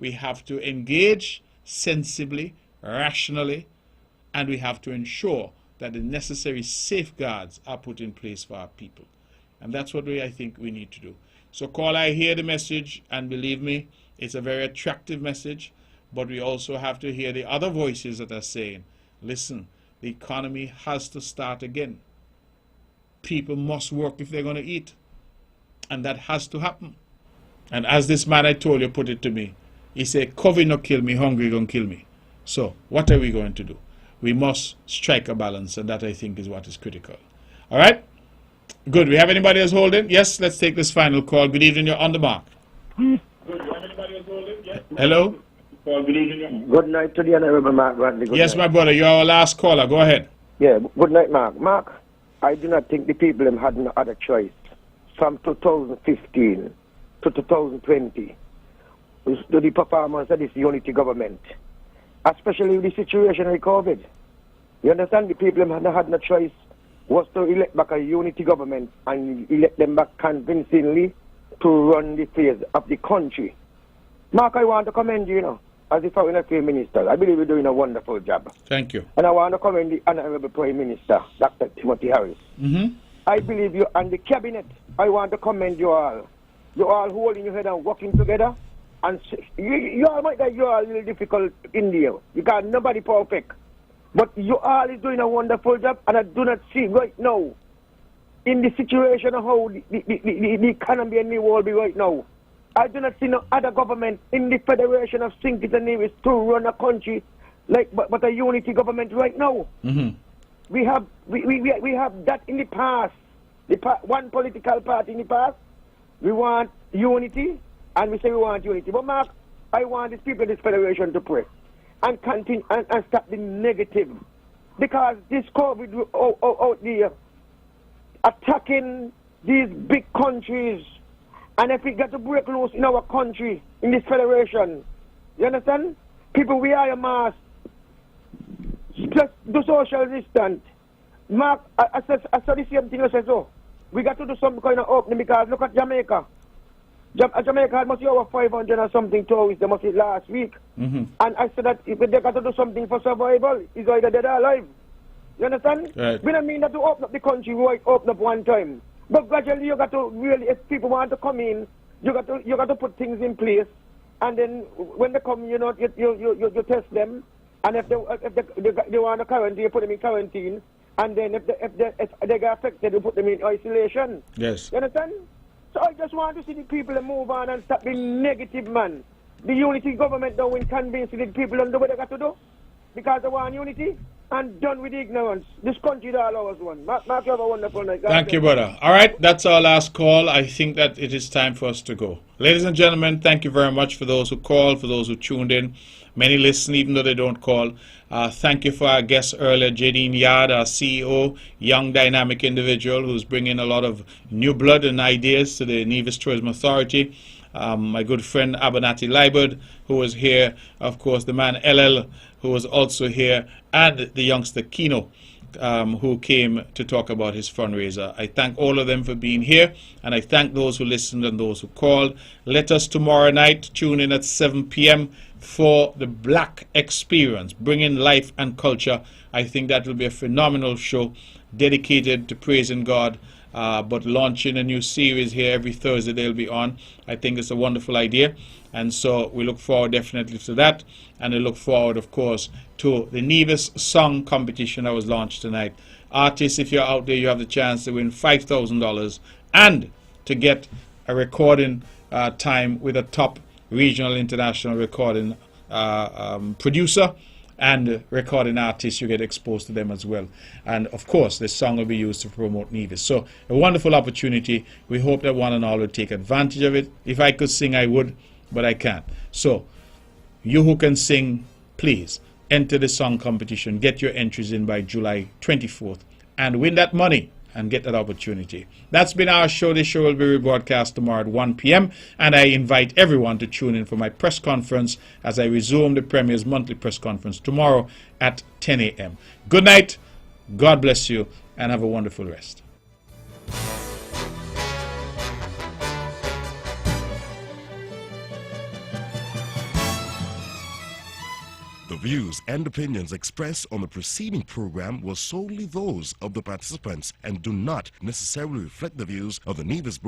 We have to engage sensibly, rationally, and we have to ensure that the necessary safeguards are put in place for our people. And that's what I think we need to do. So, caller, I hear the message, and believe me, it's a very attractive message, but we also have to hear the other voices that are saying, listen, the economy has to start again. People must work if they're going to eat. And that has to happen. And as this man I told you put it to me, he said, COVID not kill me, hungry gonna kill me. So what are we going to do? We must strike a balance, and that I think is what is critical. All right? Good. We have anybody else holding? Yes, let's take this final call. Good evening, you're on the mark. Good. We have anybody else holding? Yes. Hello? Good evening. Good night to the Honorable Mark Bradley. Yes, my brother, you're our last caller. Go ahead. Yeah, good night, Mark. Mark, I do not think the people have had no other choice. From 2015 to 2020, to the performance of this unity government, especially with the situation with COVID. You understand? The people have had no choice was to elect back a unity government and elect them back convincingly to run the affairs of the country. Mark, I want to commend you, as the Foreign Affairs Minister. I believe you're doing a wonderful job. Thank you. And I want to commend the Honorable Prime Minister, Dr. Timothy Harris. Mm-hmm. I believe you and the Cabinet. I want to commend you all. You all holding your head and working together. And you all might that you are a little difficult in there. You got nobody perfect. But you all is doing a wonderful job, and I do not see right now, in the situation of how the economy and the world be right now, I do not see no other government in the Federation of St. Kitts and Nevis to run a country like but a unity government right now. Mm-hmm. We have that in the past. One political party in the past. We want unity, and we say we want unity. But Mark, I want these people in this federation to pray and continue and stop the negative, because this COVID out there attacking these big countries, and if we got to break loose in our country, in this federation, you understand? People wear a mask, just do social distance. Mark, I said the same thing I said, so we got to do some kind of opening, because look at Jamaica. Jamaica had must be over 500 or something tourists, they must be last week. Mm-hmm. And I said that if they got to do something for survival, it's either dead or alive. You understand? Right. We don't mean that to open up the country, we might open up one time. But gradually you got to really, if people want to come in, you got to put things in place. And then when they come, you test them. And if they want to quarantine, you put them in quarantine. And then if they get affected, you put them in isolation. Yes. You understand? So I just want to see the people move on and stop being negative, man. The unity government don't win convincing the people on the way they got to do. Because they want unity and done with the ignorance. This country is all ours one. Mark, you have a wonderful night. Thank you, brother. All right, that's our last call. I think that it is time for us to go. Ladies and gentlemen, thank you very much for those who called, for those who tuned in. Many listen even though they don't call. Thank you for our guest earlier, Jadine Yard, our CEO, young dynamic individual who's bringing a lot of new blood and ideas to the Nevis Tourism Authority. My good friend Abernathy Liebert, who was here, of course, the man LL, who was also here, and the youngster Kino, who came to talk about his fundraiser. I thank all of them for being here, and I thank those who listened and those who called. Let us tomorrow night tune in at 7 p.m. for the Black Experience, bringing life and culture. I think that will be a phenomenal show dedicated to praising God, but launching a new series here every Thursday they'll be on. I think it's a wonderful idea, and so we look forward definitely to that, and I look forward, of course, to the Nevis song competition that was launched tonight. artists, if you're out there, you have the chance to win $5,000 and to get a recording time with a top regional international recording producer and recording artists. You get exposed to them as well, and of course this song will be used to promote Nevis. So a wonderful opportunity. We hope that one and all will take advantage of it. If I could sing, I would, but I can't. So you who can sing, please enter the song competition. Get your entries in by July 24th and win that money and get that opportunity. That's been our show. This show will be rebroadcast tomorrow at 1 p.m. and I invite everyone to tune in for my press conference as I resume the Premier's monthly press conference tomorrow at 10 a.m. Good night, God bless you, and have a wonderful rest. The views and opinions expressed on the preceding program were solely those of the participants and do not necessarily reflect the views of the Nevis